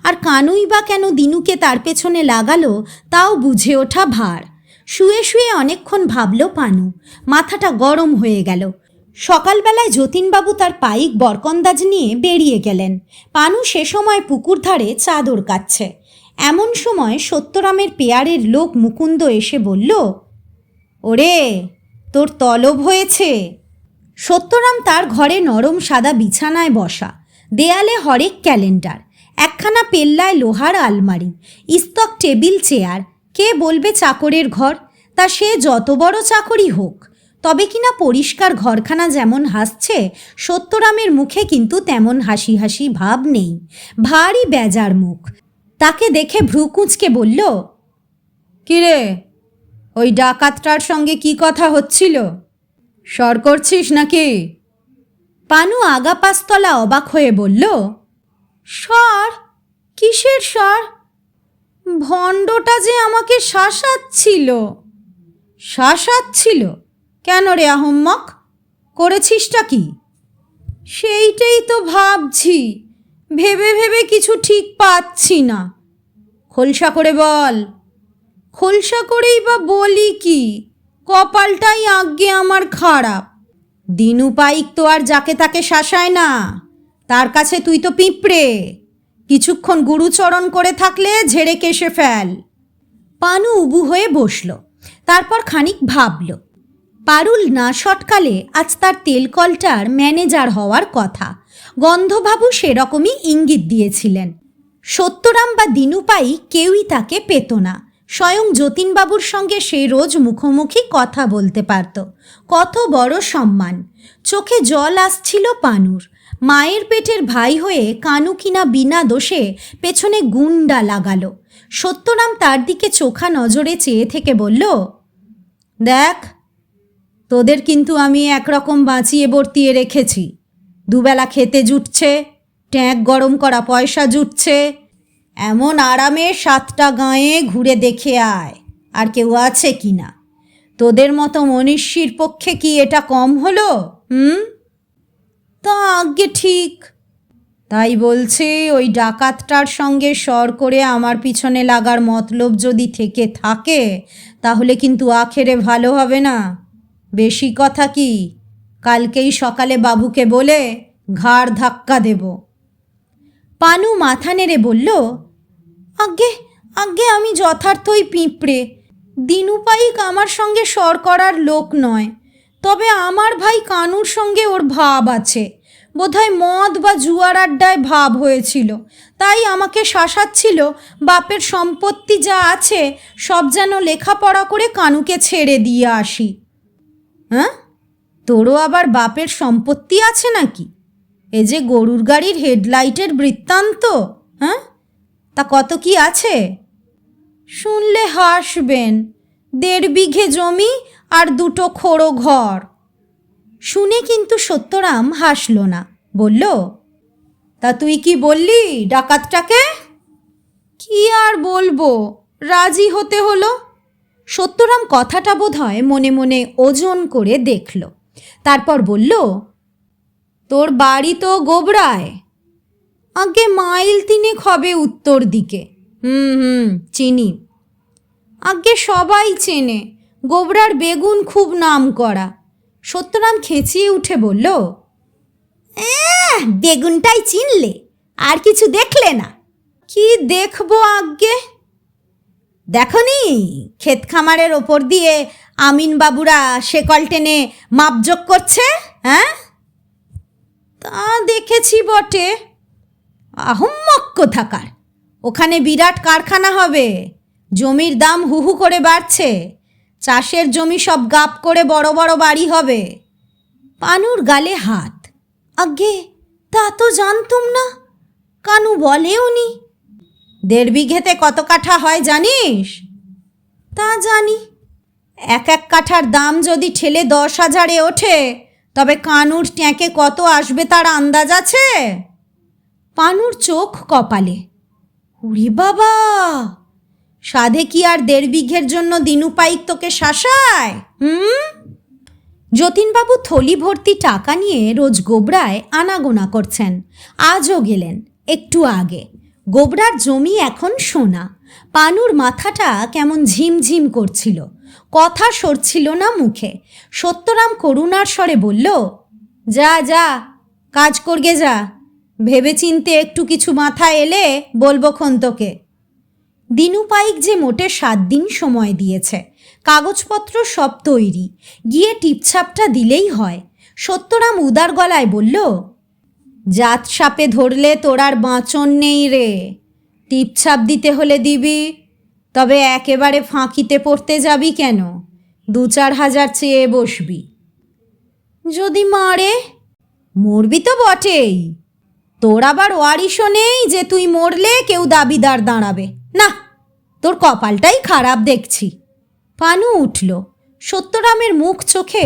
আর কানুই বা কেন দিনুকে তার পেছনে লাগালো তাও বুঝে ওঠা ভার। শুয়ে শুয়ে অনেকক্ষণ ভাবল পানু, মাথাটা গরম হয়ে গেল। সকালবেলায় যতীনবাবু তার পাইক বরকন্দাজ নিয়ে বেরিয়ে গেলেন। পানু সে সময় পুকুর ধারে চাদর কাচ্ছে। এমন সময় সত্যরামের পেয়ারের লোক মুকুন্দ এসে বলল, ওরে, তোর তলব হয়েছে। সত্যরাম তার ঘরে নরম সাদা বিছানায় বসা, দেয়ালে হরেক ক্যালেন্ডার, একখানা পেল্লায় লোহার আলমারি, ইস্তক টেবিল চেয়ার। কে বলবে চাকরের ঘর? তা সে যত বড় চাকরি হোক, তবে কিনা পরিষ্কার ঘরখানা যেমন হাসছে, সত্যরামের মুখে কিন্তু তেমন হাসি হাসি ভাব নেই, ভারী বেজার মুখ। তাকে দেখে ভ্রু কুঁচকে বলল, কিরে, ওই ডাকাতটার সঙ্গে কি কথা হচ্ছিল? সর করছিস নাকি? পানু আগা পাঁচতলা অবাক হয়ে বলল, সর? কিসের সর? ভণ্ডটা যে আমাকে শাসাচ্ছিল। শাসাচ্ছিল? কেন রে আহম্মক, করেছিসটা কি? সেইটাই তো ভাবছি, ভেবে ভেবে কিছু ঠিক পাচ্ছি না। খোলসা করে বল। খোলসা করেই বা বলি কি, কপালটাই আজ্ঞে আমার খারাপ। দিনু পাইক তো আর যাকে তাকে শাসায় না, তার কাছে তুই তো পিঁপড়ে, কিছুক্ষণ গুরুচরণ করে থাকলে ঝেড়ে কেশে ফেল। পানু উবু হয়ে বসল, তারপর খানিক ভাবল। পারুল না সটকালে আজ তার তেলকলটার ম্যানেজার হওয়ার কথা, গন্ধবাবু সেরকমই ইঙ্গিত দিয়েছিলেন। সত্যরাম বা দিনু পাইক কেউই তাকে পেত না, স্বয়ং যতীনবাবুর সঙ্গে সে রোজ মুখোমুখি কথা বলতে পারত। কত বড় সম্মান! চোখে জল আসছিল পানুর। মায়ের পেটের ভাই হয়ে কানু কিনা বিনা দোষে পেছনে গুন্ডা লাগালো। সত্যরাম তার দিকে চোখা নজরে চেয়ে থেকে বলল, দেখ, তোদের কিন্তু আমি একরকম বাঁচিয়ে বর্তিয়ে রেখেছি। দুবেলা খেতে জুটছে, ট্যাঁক গরম করা পয়সা জুটছে। এমন আরামে 7টা গাঁয়ে ঘুরে দেখে আয়, আর কেউ আছে কি না। তোদের মতো মনীষীর পক্ষে কি এটা কম হলো? তা আজ্ঞে ঠিক। তাই বলছি, ওই ডাকাতটার সঙ্গে সর করে আমার পিছনে লাগার মতলব যদি থেকে থাকে, তাহলে কিন্তু আখেরে ভালো হবে না। বেশি কথা কি, কালকেই সকালে বাবুকে বলে ঘাড় ধাক্কা দেব। পানু মাথা নেড়ে বলল, আজ্ঞে আজ্ঞে, আমি যথার্থই পিঁপড়ে। দিনু পাইক আমার সঙ্গে সর করার লোক নয়, তবে আমার ভাই কানুর সঙ্গে ওর ভাব আছে। বোধহয় মদ বা জুয়ার আড্ডায় ভাব হয়েছিল, তাই আমাকে শাসাচ্ছিল বাপের সম্পত্তি যা আছে সব যেন লেখাপড়া করে কানুকে ছেড়ে দিয়ে আসি। হ্যাঁ, তোরও আবার বাপের সম্পত্তি আছে নাকি? এ যে গরুর গাড়ির হেডলাইটের বৃত্তান্ত। হ্যাঁ, তা কত কি আছে? শুনলে হাসবেন, 1.5 বিঘে জমি আর 2টো খোড়ো ঘর। শুনে কিন্তু সত্যরাম হাসল না, বলল, তা তুই কি বললি ডাকাতটাকে? কি আর বলবো, রাজি হতে হলো। সত্যরাম কথাটা বোধহয় মনে মনে ওজন করে দেখল, তারপর বলল, তোর বাড়ি তো গোবরায়? আগে মাইল 3 হবে উত্তর দিকে। চিনি। আগে সবাই চেনে, গোবরার বেগুন খুব নাম করা। সত্যরাম খেঁচিয়ে উঠে বলল, বেগুনটাই চিনলে, আর কিছু দেখলে না? কি দেখবো আজ্ঞে? দেখনি ক্ষেত খামারের ওপর দিয়ে আমিন বাবুরা শেকল টেনে মাপজোক করছে? হ্যাঁ, তা দেখেছি বটে। আহম্মক কোথাকার, ওখানে বিরাট কারখানা হবে, জমির দাম হুহু করে বাড়ছে, চাষের জমি সব গাপ করে বড় বড় বাড়ি হবে। পানুর গালে হাত। আজ্ঞে, তা তো জানতুম না, কানু বলেও নি। 1.5 বিঘেতে কত কাঠা হয় জানিস? তা জানি। 1 কাঠার দাম যদি ঠেলে 10,000-এ ওঠে, তবে কানুর ট্যাঁকে কত আসবে তার আন্দাজ আছে? পানুর চোখ কপালে। উরি বাবা, সাধে কি আর 1.5 বিঘের জন্য দিনু পাইক তোকে শাসায়? যতীনবাবু থলি ভর্তি টাকা নিয়ে রোজ গোবরায় আনাগোনা করছেন। আজও গেলেন একটু আগে। গোবরার জমি এখন সোনা। পানুর মাথাটা কেমন ঝিমঝিম করছিল, কথা সরছিল না মুখে। সত্যরাম করুণার স্বরে বলল, যা যা, কাজ করগে যা, ভেবে চিনতে একটু কিছু মাথায় এলে বলবো খন তোকে। দিনু পাইক যে মোটে 7 দিন সময় দিয়েছে, কাগজপত্র সব তৈরি, গিয়ে টিপছাপটা দিলেই হয়। সত্যরাম উদার গলায় বলল, জাত সাপে ধরলে তোর আর বাঁচন নেই রে। টিপছাপ দিতে হলে দিবি, তবে একেবারে ফাঁকিতে পড়তে যাবি কেন? 2-4 হাজার চেয়ে বসবি। যদি মারে? মরবি তো বটেই। তোর আবার ওয়ারিশও নেই যে তুই মরলে কেউ দাবিদার দাঁড়াবে। না, তোর কপালটাই খারাপ দেখছি। পানু উঠল। সত্যরামের মুখ চোখে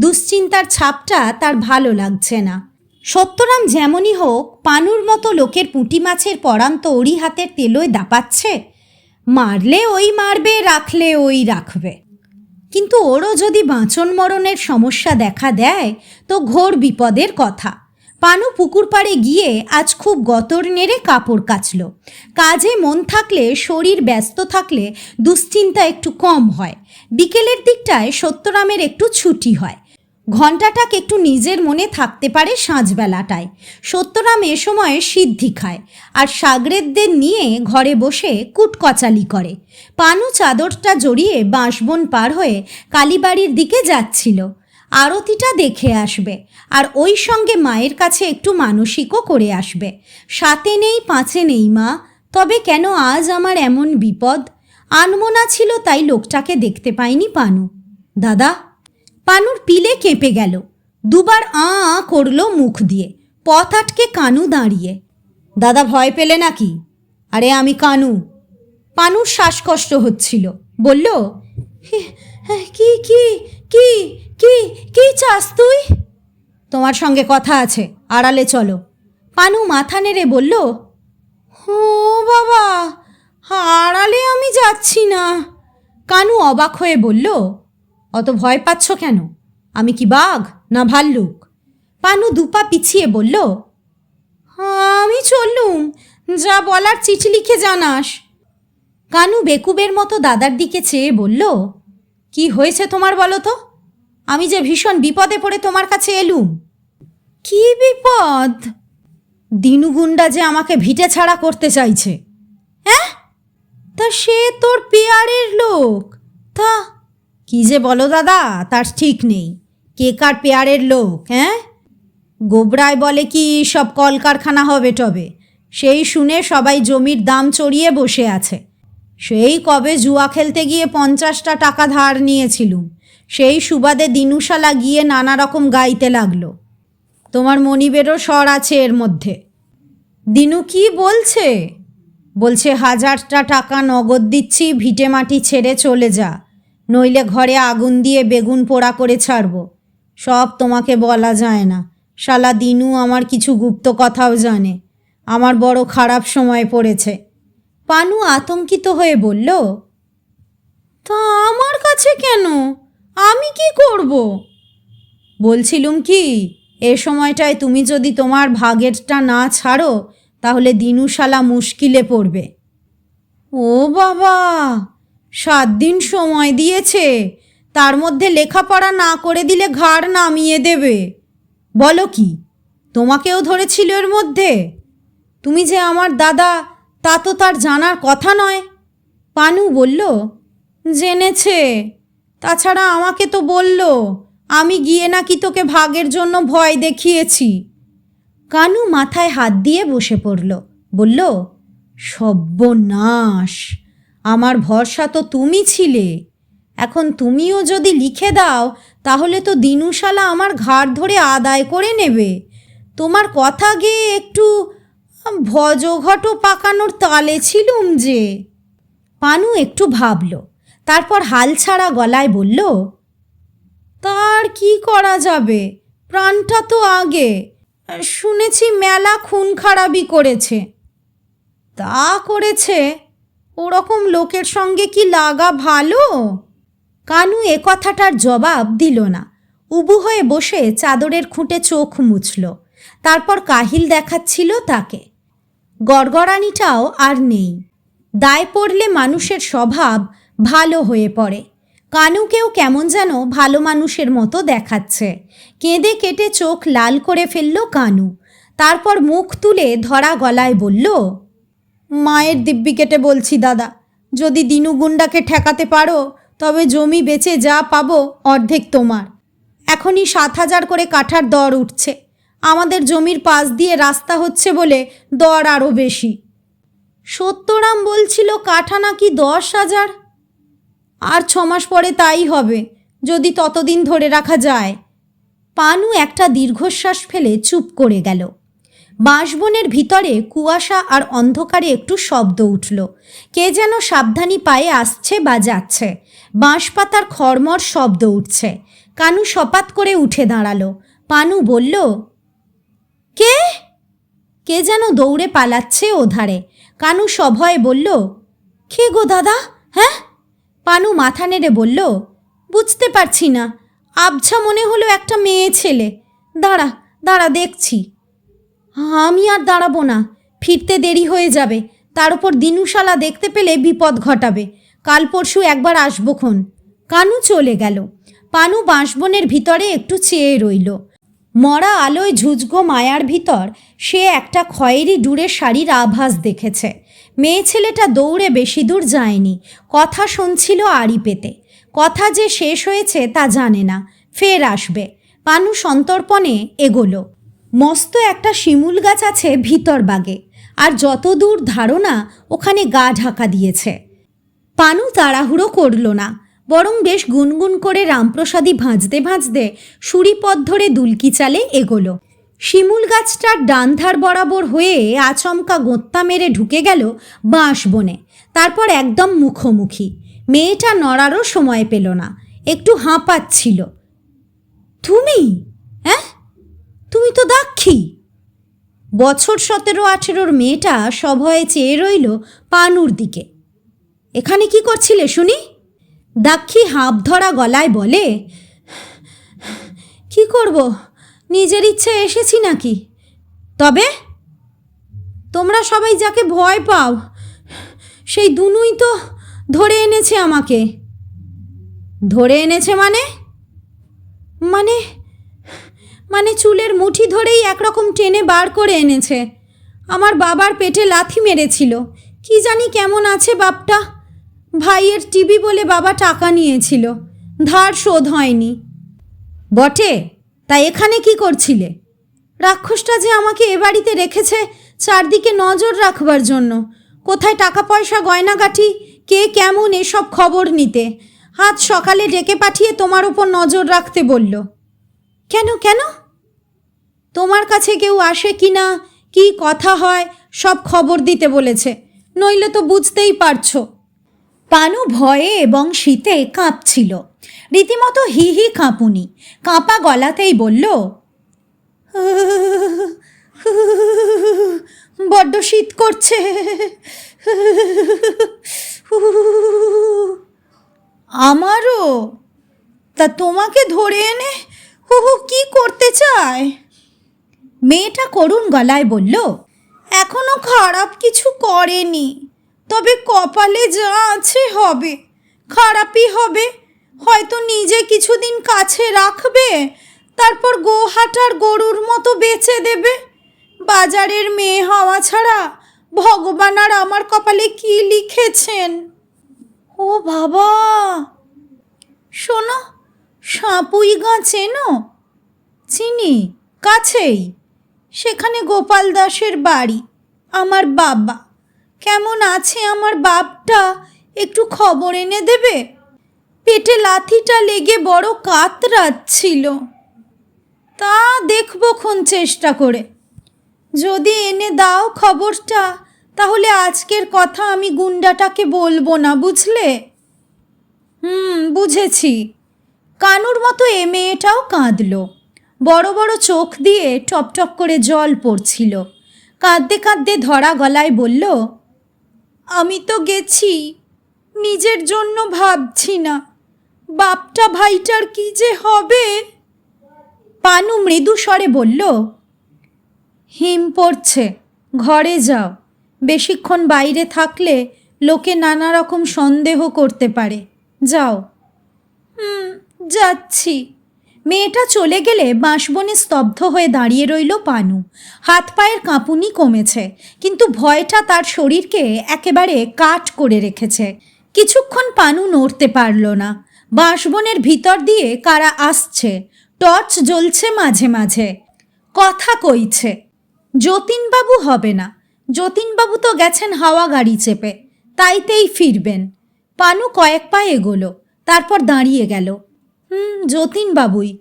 দুশ্চিন্তার ছাপটা তার ভালো লাগছে না। সত্যরাম যেমনই হোক পানুর মতো লোকের পুঁটি মাছের পরান্ত ওরই হাতের তেলোয় দাপাচ্ছে। মারলে ওই মারবে, রাখলে ওই রাখবে। কিন্তু ওরও যদি বাঁচন মরণের সমস্যা দেখা দেয় তো ঘোর বিপদের কথা। পানু পুকুর পাড়ে গিয়ে আজ খুব গতর নেড়ে কাপড় কাচল। কাজে মন থাকলে, শরীর ব্যস্ত থাকলে দুশ্চিন্তা একটু কম হয়। বিকেলের দিকটায় সত্যরামের একটু ছুটি হয়। ঘণ্টাটাক একটু নিজের মনে থাকতে পারে সাঁঝবেলাটায়। সত্যরাম এ সময়ে সিদ্ধি খায় আর সাগরেদদের নিয়ে ঘরে বসে কুটকচালি করে। পানু চাদরটা জড়িয়ে বাঁশবন পার হয়ে কালীবাড়ির দিকে যাচ্ছিল। আরতিটা দেখে আসবে আর ওই সঙ্গে মায়ের কাছে একটু মানসিকও করে আসবে। 7 নেই 5 নেই মা, তবে কেন আজ আমার এমন বিপদ? আনমনা ছিল তাই লোকটাকে দেখতে পাইনি পানু। দাদা? পানুর পিলে কেঁপে গেল। দুবার করল মুখ দিয়ে। পথ আটকে কানু দাঁড়িয়ে। দাদা ভয় পেলে নাকি? আরে আমি কানু। পানুর শ্বাসকষ্ট হচ্ছিল। বলল, কি কি কি কি কি চাস তুই? তোমার সঙ্গে কথা আছে, আড়ালে চলো। পানু মাথা নেড়ে বলল, ও বাবা, আড়ালে আমি যাচ্ছি না। কানু অবাক হয়ে বলল, অত ভয় পাচ্ছ কেন? আমি কি বাঘ না ভাল্লুক? পানু দুপা পিছিয়ে বলল, আমি চললুম, যা বলার চিঠি লিখে জানাস। কানু বেকুবের মতো দাদার দিকে চেয়ে বলল, কি হয়েছে তোমার বলো তো? আমি যে ভীষণ বিপদে পড়ে তোমার কাছে এলুম। কি বিপদ? দিনু গুন্ডা যে আমাকে ভিটে ছাড়া করতে চাইছে। হ্যাঁ? তা সে তোর পেয়ারের লোক। তা কি যে বলো দাদা, তার ঠিক নেই। কে কার পেয়ারের লোক? হ্যাঁ, গোবরায় বলে কি সব কলকারখানা হবে টবে, সেই শুনে সবাই জমির দাম চড়িয়ে বসে আছে। সেই কবে জুয়া খেলতে গিয়ে 50টা টাকা ধার নিয়েছিলুম, সেই সুবাদে দিনুশালা গিয়ে নানা রকম গাইতে লাগলো। তোমার মনিবেরও স্বর আছে এর মধ্যে। দিনু কি বলছে? বলছে 1000টা টাকা নগদ দিচ্ছি, ভিটে মাটি ছেড়ে চলে যা, নইলে ঘরে আগুন দিয়ে বেগুন পোড়া করে ছাড়ব। সব তোমাকে বলা যায় না। শালা দিনু আমার কিছু গুপ্ত কথাও জানে। আমার বড় খারাপ সময় পড়েছে। পানু আতঙ্কিত হয়ে বলল, তা আমার কাছে কেন? আমি কি করব? বলছিলুম কি, এ সময়টায় তুমি যদি তোমার ভাগেরটা না ছাড়ো তাহলে দিনুশালা মুশকিলে পড়বে। ও বাবা, 7 দিন সময় দিয়েছে, তার মধ্যে লেখাপড়া না করে দিলে ঘাড় নামিয়ে দেবে। বলো কি, তোমাকেও ধরেছিল এর মধ্যে? তুমি যে আমার দাদা তা তো তার জানার কথা নয়। পানু বলল, জেনেছে। তাছাড়া আমাকে তো বলল আমি গিয়ে নাকি তোকে ভাগের জন্য ভয় দেখিয়েছি। কানু মাথায় হাত দিয়ে বসে পড়ল। বলল, সর্বনাশ, আমার ভরসা তো তুমি ছিলে। এখন তুমিও যদি লিখে দাও তাহলে তো দিনুশালা আমার ঘাড় ধরে আদায় করে নেবে। তোমার কথা গিয়ে একটু ভজঘট পাকানোর তালে ছিলুম যে। পানু একটু ভাবল, তারপর হাল ছাড়া গলায় বলল, তার কি করা যাবে, প্রাণটা তো আগে। শুনেছি মেলা খুন খারাপি করেছে। তা করেছে, ওরকম লোকের সঙ্গে কি লাগা ভালো? কানু এ কথাটার জবাব দিল না। উবু হয়ে বসে চাদরের খুঁটে চোখ মুছল। তারপর কাহিল দেখাচ্ছিল তাকে। গড়গড়ানিটাও আর নেই। দায় পড়লে মানুষের স্বভাব ভালো হয়ে পড়ে। কানুকেও কেমন যেন ভালো মানুষের মতো দেখাচ্ছে। কেঁদে কেটে চোখ লাল করে ফেলল কানু। তারপর মুখ তুলে ধরা গলায় বলল, মায়ের দিব্যি কেটে বলছি দাদা, যদি দিনু গুন্ডাকে ঠেকাতে পারো তবে জমি বেচে যা পাবো অর্ধেক তোমার। এখনই 7,000 করে কাঠার দর উঠছে। আমাদের জমির পাশ দিয়ে রাস্তা হচ্ছে বলে দর আরও বেশি। সত্যরাম বলছিল কাঠা নাকি 10,000। আর 6 মাস পরে তাই হবে। যদি ততদিন ধরে রাখা যায়। পানু একটা দীর্ঘশ্বাস ফেলে চুপ করে গেল। বাঁশবনের ভিতরে কুয়াশা আর অন্ধকারে একটু শব্দ উঠল। কে যেন সাবধানী পায়ে আসছে বা যাচ্ছে। বাঁশপাতার খড়মড় শব্দ উঠছে। কানু সপাত করে উঠে দাঁড়ালো। পানু বলল, কে? কে যেন দৌড়ে পালাচ্ছে ওধারে। কানু সভয়ে বলল, কে গো দাদা? হ্যাঁ? পানু মাথা নেড়ে বলল, বুঝতে পারছি না, আবছা মনে হলো একটা মেয়ে ছেলে। দাঁড়া দাঁড়া দেখছি। আমি আর দাঁড়াবো না, ফিরতে দেরি হয়ে যাবে। তার উপর দিনুশালা দেখতে পেলে বিপদ ঘটাবে। কাল পরশু একবার আসবোক্ষণ। কানু চলে গেল। পানু বাঁশবনের ভিতরে একটু চেয়ে রইল। মরা আলোয় ঝুঁঝগো মায়ার ভিতর সে একটা খয়েরি ডুরের শাড়ির আভাস দেখেছে। মেয়ে ছেলেটা দৌড়ে বেশি দূর যায়নি, কথা শুনছিল আড়ি পেতে। কথা যে শেষ হয়েছে তা জানে না, ফের আসবে। পানু সন্তর্পণে এগোলো। মস্ত একটা শিমুল গাছ আছে ভিতর বাগে, আর যত দূর ধারণা ওখানে গা ঢাকা দিয়েছে। পানু তাড়াহুড়ো করল না, বরং বেশ গুনগুন করে রামপ্রসাদী ভাঁজতে ভাঁজতে সুরিপথ ধরে দুলকি চালে এগোলো। শিমুল গাছটার ডান ধার বরাবর হয়ে আচমকা গোঁত্তা মেরে ঢুকে গেল বাঁশবনে। তারপর একদম মুখোমুখি। মেয়েটা নড়ারও সময় পেল না, একটু হাঁপাচ্ছিল। তুমি? হ্যাঁ, তুমি তো দাক্ষী। বছর 17-18 মেয়েটা সভয়ে চেয়ে রইল পানুর দিকে। এখানে কি করছিলে শুনি? দাক্ষী হাঁপ ধরা গলায় বলে, কি করব, নিজের ইচ্ছে এসেছি নাকি? তবে তোমরা সবাই যাকে ভয় পাও সেই দুনুই তো ধরে এনেছে আমাকে। ধরে এনেছে মানে? মানে মানে চুলের মুঠি ধরেই একরকম টেনে বার করে এনেছে। আমার বাবার পেটে লাথি মেরেছিল। কি জানি কেমন আছে বাপটা। ভাইয়ের টিবি বলে বাবা টাকা নিয়েছিল, ধার শোধ হয়নি। বটে, তাই এখানে কি করছিলে? রাক্ষসটা যে আমাকে এ বাড়িতে রেখেছে চারদিকে নজর রাখবার জন্য, কোথায় টাকা পয়সা গয়নাগাঠি, কে কেমন এসব খবর নিতে। আজ সকালে ডেকে পাঠিয়ে তোমার ওপর নজর রাখতে বলল। কেন কেন? তোমার কাছে কেউ আসে কি না, কি কথা হয়, সব খবর দিতে বলেছে। নইলে তো বুঝতেই পারছো। পানু ভয়ে এবং শীতে কাঁপছিল, রীতিমতো হি হি কাঁপুনি। কাঁপা গলাতেই বলল, বড্ড শীত করছে। আমারও। তা তোমাকে ধরে এনে কি করতে চায়? মেয়েটা করুণ গলায় বলল, এখনো খারাপ কিছু করেনি, তবে কপালে যা আছে হবে। খারাপই হবে। হয়তো নিজে কিছুদিন কাছে রাখবে, তারপর গোহাটার গরুর মতো বেচে দেবে। বাজারের মেয়ে হওয়া ছাড়া ভগবান আর আমার কপালে কি লিখেছেন। ও বাবা! শোনো, সাপুই গাঁ চেনো? চিনি, কাছেই। সেখানে গোপাল দাসের বাড়ি। আমার বাবা কেমন আছে, আমার বাপটা একটু খবর এনে দেবে। পেটে লাথিটা লেগে বড় কাতরাচ্ছিল। তা দেখবক্ষণ চেষ্টা করে। যদি এনে দাও খবরটা, তাহলে আজকের কথা আমি গুন্ডাটাকে বলবো না, বুঝলে? বুঝেছি। কানুর মতো এ মেয়েটাও কাঁদল। বড় বড় চোখ দিয়ে টপটপ করে জল পড়ছিল। কাঁদতে কাঁদতে ধরা গলায় বলল, আমি তো গেছি, নিজের জন্য ভাবছি না। বাপটা ভাইটার কি যে হবে। পানু মৃদু স্বরে বলল, হিম পড়ছে, ঘরে যাও। বেশিক্ষণ বাইরে থাকলে লোকে নানা রকম সন্দেহ করতে পারে। যাও। যাচ্ছি। মেয়েটা চলে গেলে বাঁশবনে স্তব্ধ হয়ে দাঁড়িয়ে রইল পানু। হাত পায়ের কাঁপুনি কমেছে, কিন্তু ভয়টা তার শরীরকে একেবারে কাঠ করে রেখেছে। কিছুক্ষণ পানু নড়তে পারল না। বাঁশবনের ভিতর দিয়ে কারা আসছে, টর্চ জ্বলছে মাঝে মাঝে, কথা কইছে। যতীনবাবু হবে না। যতীনবাবু তো গেছেন হাওয়া গাড়ি চেপে, তাইতেই ফিরবেন। পানু কয়েক পা এগোলো, তারপর দাঁড়িয়ে গেল। যতীনবাবুই,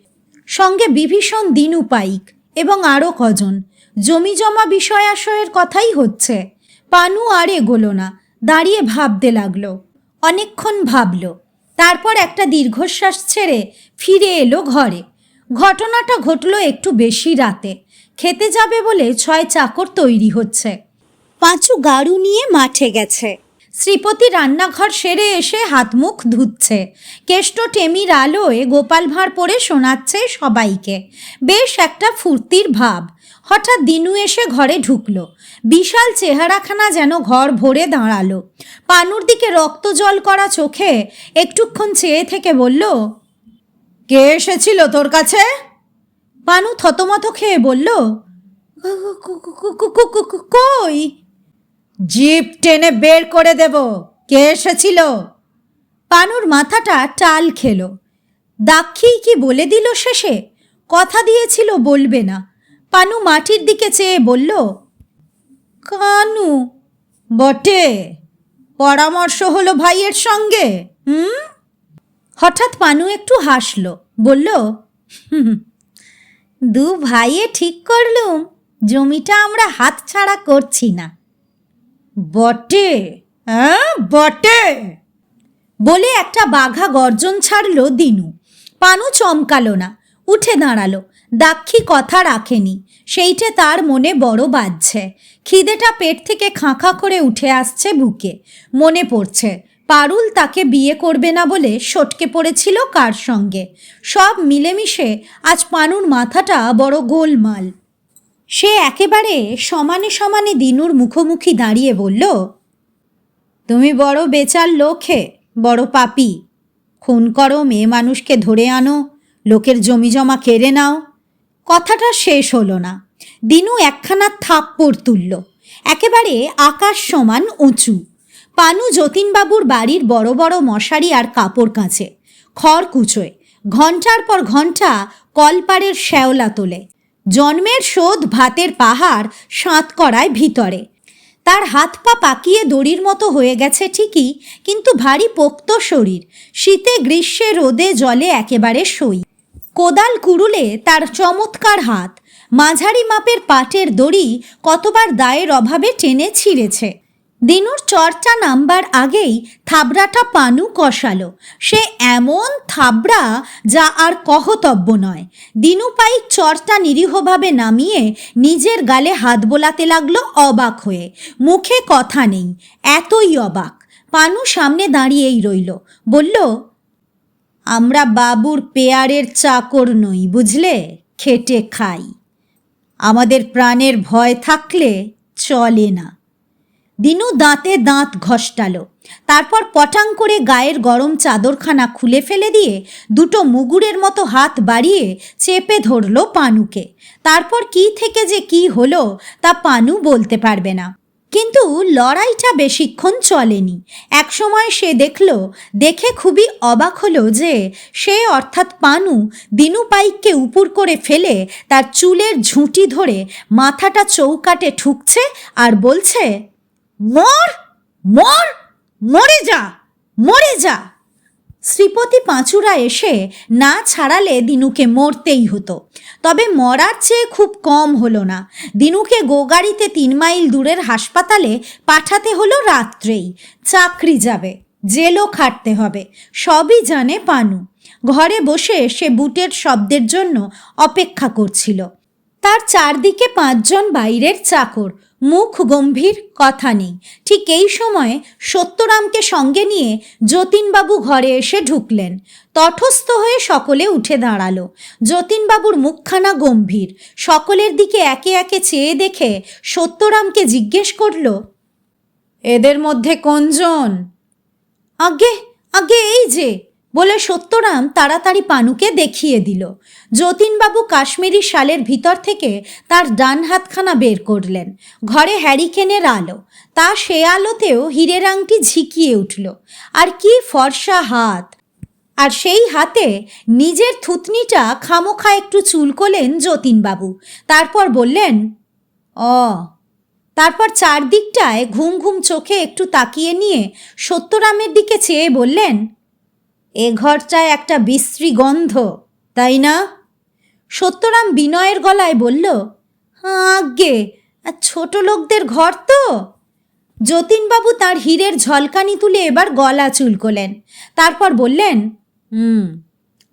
সঙ্গে বিভীষণ দিনু পাইক এবং আরও কজন। জমি জমা বিষয় আশয়ের কথাই হচ্ছে। পানু আর এগোলো না, দাঁড়িয়ে ভাবতে লাগলো। অনেকক্ষণ ভাবল, তারপর একটা দীর্ঘশ্বাস ছেড়ে ফিরে এলো ঘরে। ঘটনাটা ঘটল একটু বেশি রাতে। খেতে যাবে বলে 6 চাকর তৈরি হচ্ছে। পাঁচু গাড়ু নিয়ে মাঠে গেছে। শ্রীপতি রান্নাঘর সেরে এসে হাত মুখ ধুচ্ছে। কেষ্ট টেমির আলোয় গোপাল ভাঁড় পরে শোনাচ্ছে সবাইকে। বেশ একটা ফুর্তির ভাব। হঠাৎ দিনু এসে ঘরে ঢুকলো। বিশাল চেহারাখানা যেন ঘর ভরে দাঁড়ালো। পানুর দিকে রক্ত জল করা চোখে একটুক্ষণ চেয়ে থেকে বলল, কে এসেছিল তোর কাছে? পানু থতমত খেয়ে বলল, কই? জিপ টেনে বের করে দেব, কে এসেছিল? পানুর মাথাটা টাল খেলো। দাক্ষী কি বলে দিল শেষে? কথা দিয়েছিল বলবে না। পানু মাটির দিকে চেয়ে বলল, কানু বটে, পরামর্শ হলো ভাইয়ের সঙ্গে? হঠাৎ পানু একটু হাসল, বলল, দু ভাইয়ে ঠিক করলুম জমিটা আমরা হাতছাড়া করছি না। বটে? হ্যাঁ বটে বলে একটা বাঘা গর্জন ছাড়ল দিনু। পানু চমকালো না, উঠে দাঁড়ালো। দাক্ষী কথা রাখেনি, সেইটে তার মনে বড় বাজছে। খিদেটা পেট থেকে খাঁ করে উঠে আসছে বুকে। মনে পড়ছে পারুল তাকে বিয়ে করবে না বলে সটকে পড়েছিল কার সঙ্গে। সব মিলেমিশে আজ পানুর মাথাটা বড় গোলমাল। সে একেবারে সমানে সমানে দিনুর মুখোমুখি দাঁড়িয়ে বলল, তুমি বড় বেচার লোক হে, বড় পাপী। খুন করো, মেয়ে মানুষকে ধরে আনো, লোকের জমি জমা কেড়ে নাও। কথাটা শেষ হলো না। দিনু একখানা থাপ্পড় তুলল, একেবারে আকাশ সমান উঁচু। পানু যতীনবাবুর বাড়ির বড় বড় মশারি আর কাপড় কাচে, খড় কুচোয়, ঘণ্টার পর ঘণ্টা কলপাড়ের শ্যাওলা তোলে। জন্মের শোধ ভাতের পাহাড় সাঁত করায় ভিতরে। তার হাত পা পাকিয়ে দড়ির মতো হয়ে গেছে ঠিকই, কিন্তু ভারী পোক্ত শরীর। শীতে গ্রীষ্মে রোদে জলে একেবারে সই। কোদাল কুড়ুলে তার চমৎকার হাত। মাঝারি মাপের পাটের দড়ি কতবার দায়ের অভাবে টেনে ছিঁড়েছে। দিনুর চর্চা নামবার আগেই থাবড়াটা পানু কষালো। সে এমন থাবড়া যা আর কহতব্য নয়। দিনু পাইক চরটা নিরীহভাবে নামিয়ে নিজের গালে হাত বোলাতে লাগলো অবাক হয়ে। মুখে কথা নেই, এতই অবাক। পানু সামনে দাঁড়িয়েই রইল, বলল, আমরা বাবুর পেয়ারের চাকর নই, বুঝলে? খেটে খাই। আমাদের প্রাণের ভয় থাকলে চলে না। দিনু দাঁতে দাঁত ঘষ্টালো। তারপর পটাং করে গায়ের গরম চাদরখানা খুলে ফেলে দিয়ে দুটো মুগুরের মতো হাত বাড়িয়ে চেপে ধরল পানুকে। তারপর কি থেকে যে কি হলো তা পানু বলতে পারবে না। কিন্তু লড়াইটা বেশিক্ষণ চলেনি। একসময় সে দেখে খুবই অবাক হলো যে সে অর্থাৎ পানু দিনু পাইককে উপুর করে ফেলে তার চুলের ঝুঁটি ধরে মাথাটা চৌকাটে ঠুকছে আর বলছে, মর মর, মরে যা, মরে যা। শ্রীপতি পাঁচুরা এসে না ছাড়ালে দিনুকে মরতেই হতো। তবে মরার চেয়ে খুব কম হলো না। দিনুকে গোগাড়িতে 3 মাইল দূরের হাসপাতালে পাঠাতে হলো রাত্রেই। চাকরি যাবে, জেলও খাটতে হবে, সবই জানে পানু। ঘরে বসে সে বুটের শব্দের জন্য অপেক্ষা করছিল। তার চারদিকে 5 জন বাইরের চাকর, মুখ গম্ভীর, কথা নেই। ঠিক এই সময়ে সত্যরামকে সঙ্গে নিয়ে যতীনবাবু ঘরে এসে ঢুকলেন। তটস্থ হয়ে সকলে উঠে দাঁড়ালো। যতীনবাবুর মুখখানা গম্ভীর। সকলের দিকে একে একে চেয়ে দেখে সত্যরামকে জিজ্ঞেস করল, এদের মধ্যে কোনজন? আগে আগে এই যে, বলে সত্যরাম তাড়াতাড়ি পানুকে দেখিয়ে দিল। যতীনবাবু কাশ্মীরি শালের ভিতর থেকে তার ডান হাতখানা বের করলেন। ঘরে হ্যারিকেনের আলো, তা সে আলোতেও হীরের আংটি ঝিকিয়ে উঠল। আর কি ফর্সা হাত! আর সেই হাতে নিজের থুতনিটা খামোখা একটু চুলকোলেন যতীনবাবু। তারপর বললেন, তারপর চারদিকটায় ঘুম ঘুম চোখে একটু তাকিয়ে নিয়ে সত্যরামের দিকে চেয়ে বললেন, এ ঘরটায় একটা বিশ্রী গন্ধ, তাই না? সত্যরাম বিনয়ের গলায় বলল, আজ্ঞে, ছোট লোকদের ঘর তো। যতীনবাবু তার হীরের ঝলকানি তুলে এবার গলা চুলকোলেন, তারপর বললেন,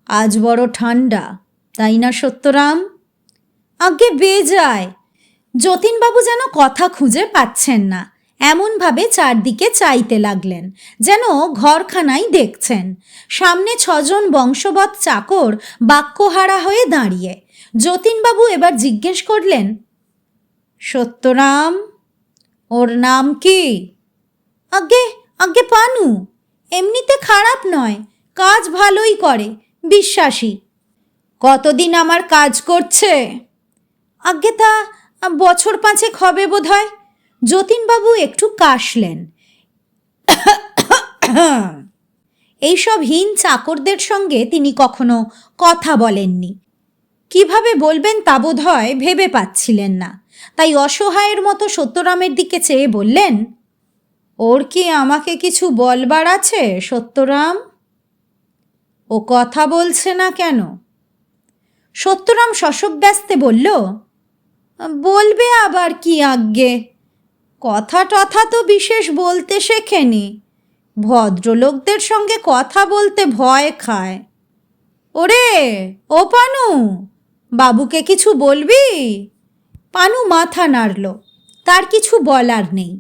আজ বড় ঠান্ডা, তাই না সত্যরাম? আজ্ঞে বেজায়। যতীনবাবু যেন কথা খুঁজে পাচ্ছেন না, এমনভাবে চারদিকে চাইতে লাগলেন যেন ঘরখানাই দেখছেন। সামনে 6 জন বংশবৎ চাকর বাক্যহারা হয়ে দাঁড়িয়ে। যতীনবাবু এবার জিজ্ঞেস করলেন, সত্যরাম, ওর নাম কি? আজ্ঞে আজ্ঞে পানু, এমনিতে খারাপ নয়, কাজ ভালোই করে, বিশ্বাসী। কতদিন আমার কাজ করছে? আজ্ঞে তা বছর 5 হবে বোধ হয়। যতীনবাবু একটু কাশলেন। এইসব হীন চাকরদের সঙ্গে তিনি কখনো কথা বলেননি, কিভাবে বলবেন তা বোধ হয় ভেবে পাচ্ছিলেন না। তাই অসহায়ের মতো সত্যরামের দিকে চেয়ে বললেন, ওর কি আমাকে কিছু বলবার আছে সত্যরাম? ও কথা বলছে না কেন? সত্যরাম শশব্যস্তে বলল, বলবে আবার কি আজ্ঞে, কথা টথা তো বিশেষ বলতে শেখেনি, ভদ্রলোকদের সঙ্গে কথা বলতে ভয় খায়। ওরে ও পানু, বাবুকে কিছু বলবি? পানু মাথা নাড়ল, তার কিছু বলার নেই।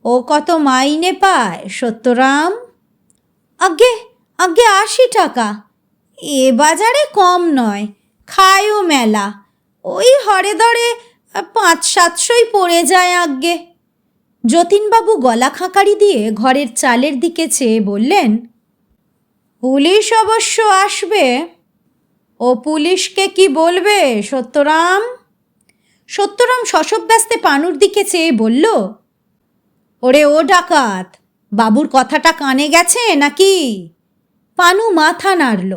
ও কত মাইনে পায় সত্যরাম? আজ্ঞে আজ্ঞে 80 টাকা। এ বাজারে কম নয়, খায়ও মেলা, ওই হরে দরে 500-700 পড়ে যায় আজ্ঞে। যতীনবাবু গলা খাঁকারি দিয়ে ঘরের চালের দিকে চেয়ে বললেন, পুলিশ অবশ্য আসবে। ও পুলিশকে কি বলবে সত্যরাম? সত্যরাম শশব্যস্তে পানুর দিকে চেয়ে বলল, ওরে ও ডাকাত, বাবুর কথাটা কানে গেছে নাকি? পানু মাথা নাড়ল,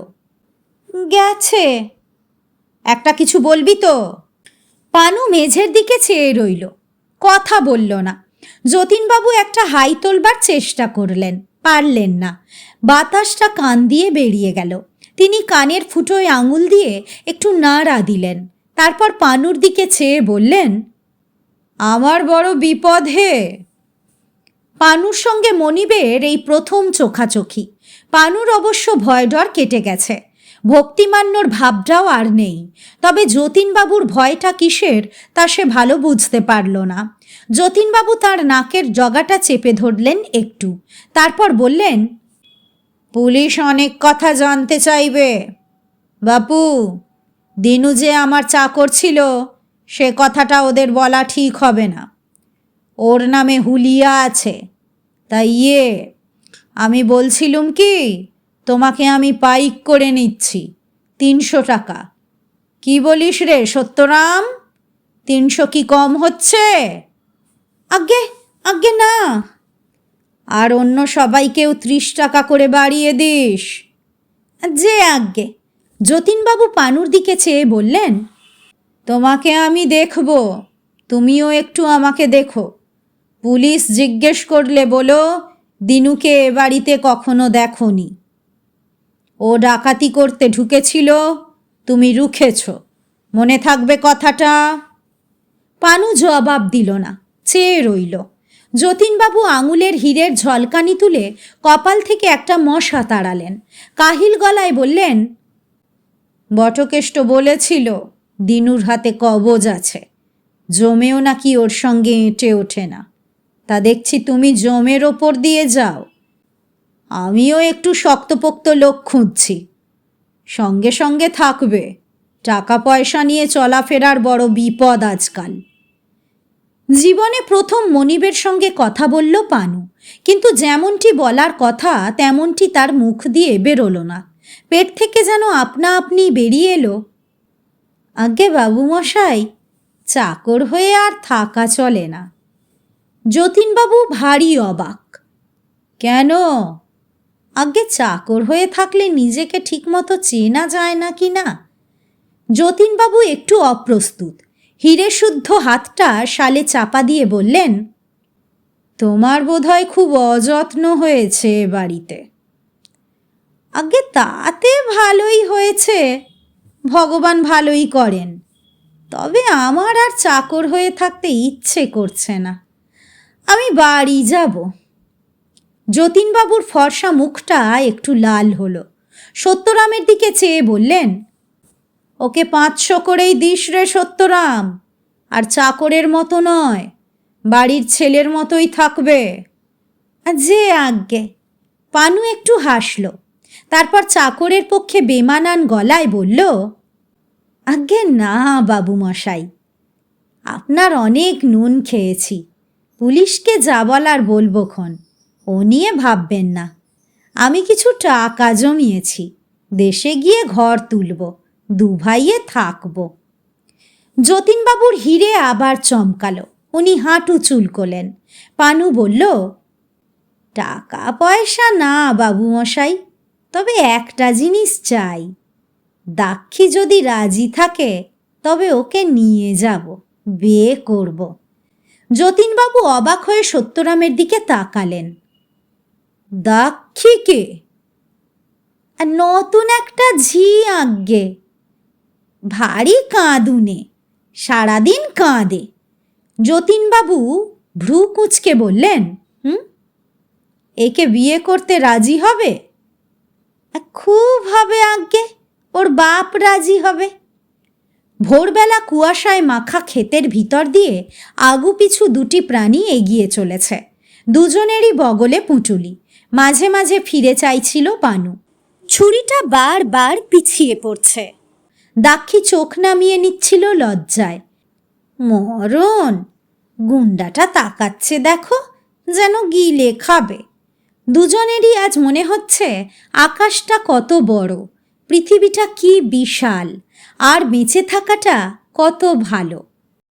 গেছে। একটা কিছু বলবি তো? পানু মেঝের দিকে চেয়ে রইল, কথা বলল না। যতীনবাবু একটা হাই তোলবার চেষ্টা করলেন, পারলেন না। বাতাসটা কান দিয়ে বেরিয়ে গেল। তিনি কানের ফুটোয় আঙুল দিয়ে একটু নাড়া দিলেন, তারপর পানুর দিকে চেয়ে বললেন, আমার বড় বিপদ হে। পানুর সঙ্গে মনিবের এই প্রথম চোখাচোখি। পানুর অবশ্য ভয় ডর কেটে গেছে, ভক্তিমান্যর ভাবটাও আর নেই। তবে যতীনবাবুর ভয়টা কিসের তা সে ভালো বুঝতে পারল না। যতীনবাবু তার নাকের জগাটা চেপে ধরলেন একটু, তারপর বললেন, পুলিশ অনেক কথা জানতে চাইবে। বাপু, দিনু যে আমার চাকর ছিল সে কথাটা ওদের বলা ঠিক হবে না। ওর নামে হুলিয়া আছে। তাই আমি বলছিলুম কি, তোমাকে আমি পাইক করে নিচ্ছি 300 টাকা। কি বলিস রে সত্যরাম, 300 কি কম হচ্ছে? আজ্ঞে আজ্ঞে না। আর অন্য সবাইকেও 30 টাকা করে বাড়িয়ে দিস। যে আজ্ঞে। যতীনবাবু পানুর দিকে চেয়ে বললেন, তোমাকে আমি দেখব, তুমিও একটু আমাকে দেখো। পুলিশ জিজ্ঞেস করলে বলো দিনুকে এ বাড়িতে কখনো দেখনি। ও ডাকাতি করতে ঢুকেছিল, তুমি রুখেছ, মনে থাকবে কথাটা। পানু জবাব দিল না, চেয়ে রইল। যতীনবাবু আঙুলের হীরের ঝলকানি তুলে কপাল থেকে একটা মশা তাড়ালেন, কাহিল গলায় বললেন, বটকেষ্ট বলেছিল দিনুর হাতে কবজ আছে, জমেও নাকি ওর সঙ্গে এঁটে ওঠে না। তা দেখছি তুমি জমের ওপর দিয়ে যাও। আমিও একটু শক্তপোক্ত লোক খুঁজছি, সঙ্গে সঙ্গে থাকবে। টাকা পয়সা নিয়ে চলাফেরার বড় বিপদ আজকাল। জীবনে প্রথম মনিবের সঙ্গে কথা বলল পানু, কিন্তু যেমনটি বলার কথা তেমনটি তার মুখ দিয়ে বেরোলো না। পেট থেকে যেন আপনা আপনি বেরিয়ে এলো, আজ্ঞে বাবুমশাই, চাকর হয়ে আর থাকা চলে না। যতীনবাবু ভারী অবাক। কেন? আজ্ঞে চাকর হয়ে থাকলে নিজেকে ঠিকমতো চেনা যায় না কি না? যতীনবাবু একটু অপ্রস্তুত, হিরে শুদ্ধ হাতটা শালে চাপা দিয়ে বললেন, তোমার বোধহয় খুব অযত্ন হয়েছে বাড়িতে। আগে তাতে ভালোই হয়েছে, ভগবান ভালোই করেন। তবে আমার আর চাকর হয়ে থাকতে ইচ্ছে করছে না, আমি বাড়ি যাব। যতীনবাবুর ফর্সা মুখটা একটু লাল হলো। সত্যরামের দিকে চেয়ে বললেন, ওকে 500 করেই দিস রে সত্যরাম, আর চাকরের মতো নয়, বাড়ির ছেলের মতোই থাকবে। যে আজ্ঞে। পানু একটু হাসল, তারপর চাকরের পক্ষে বেমানান গলায় বলল, আজ্ঞে না বাবু মশাই, আপনার অনেক নুন খেয়েছি, পুলিশকে যা বলার বলবো খন, ও নিয়ে ভাববেন না। আমি কিছু টাকা জমিয়েছি, দেশে গিয়ে ঘর তুলব, 2 ভাইয়ে থাকব। যতীনবাবুর হিরে আবার চমকালো, উনি হাঁটু চুলকোলেন। পানু বলল, টাকা পয়সা না বাবু মশাই, তবে একটা জিনিস চাই। দাক্ষী যদি রাজি থাকে তবে ওকে নিয়ে যাব, বিয়ে করব। যতীনবাবু অবাক হয়ে সত্যরামের দিকে তাকালেন। দাক্ষীকে? নতুন একটা ঝি আজ্ঞে, ভারী কাঁদুনে, সারাদিন কাঁদে। যতীনবাবু ভ্রু কুঁচকে বললেন, একে বিয়ে করতে রাজি হবে? খুব হবে আজ্ঞে, ওর বাপ রাজি হবে। ভোরবেলা কুয়াশায় মাখা ক্ষেতের ভিতর দিয়ে আগুপিছু 2টি প্রাণী এগিয়ে চলেছে, দুজনেরই বগলে পুঁটুলি। মাঝে মাঝে ফিরে চাইছিল পানু, ছুরিটা বারবার পিছিয়ে পড়ছে। দাক্ষী চোখ নামিয়ে নিচ্ছিল লজ্জায়। মরণ, গুন্ডাটা তাকাচ্ছে দেখো, যেন গিলে খাবে। দুজনেরই আজ মনে হচ্ছে আকাশটা কত বড়, পৃথিবীটা কি বিশাল, আর বেঁচে থাকাটা কত ভালো।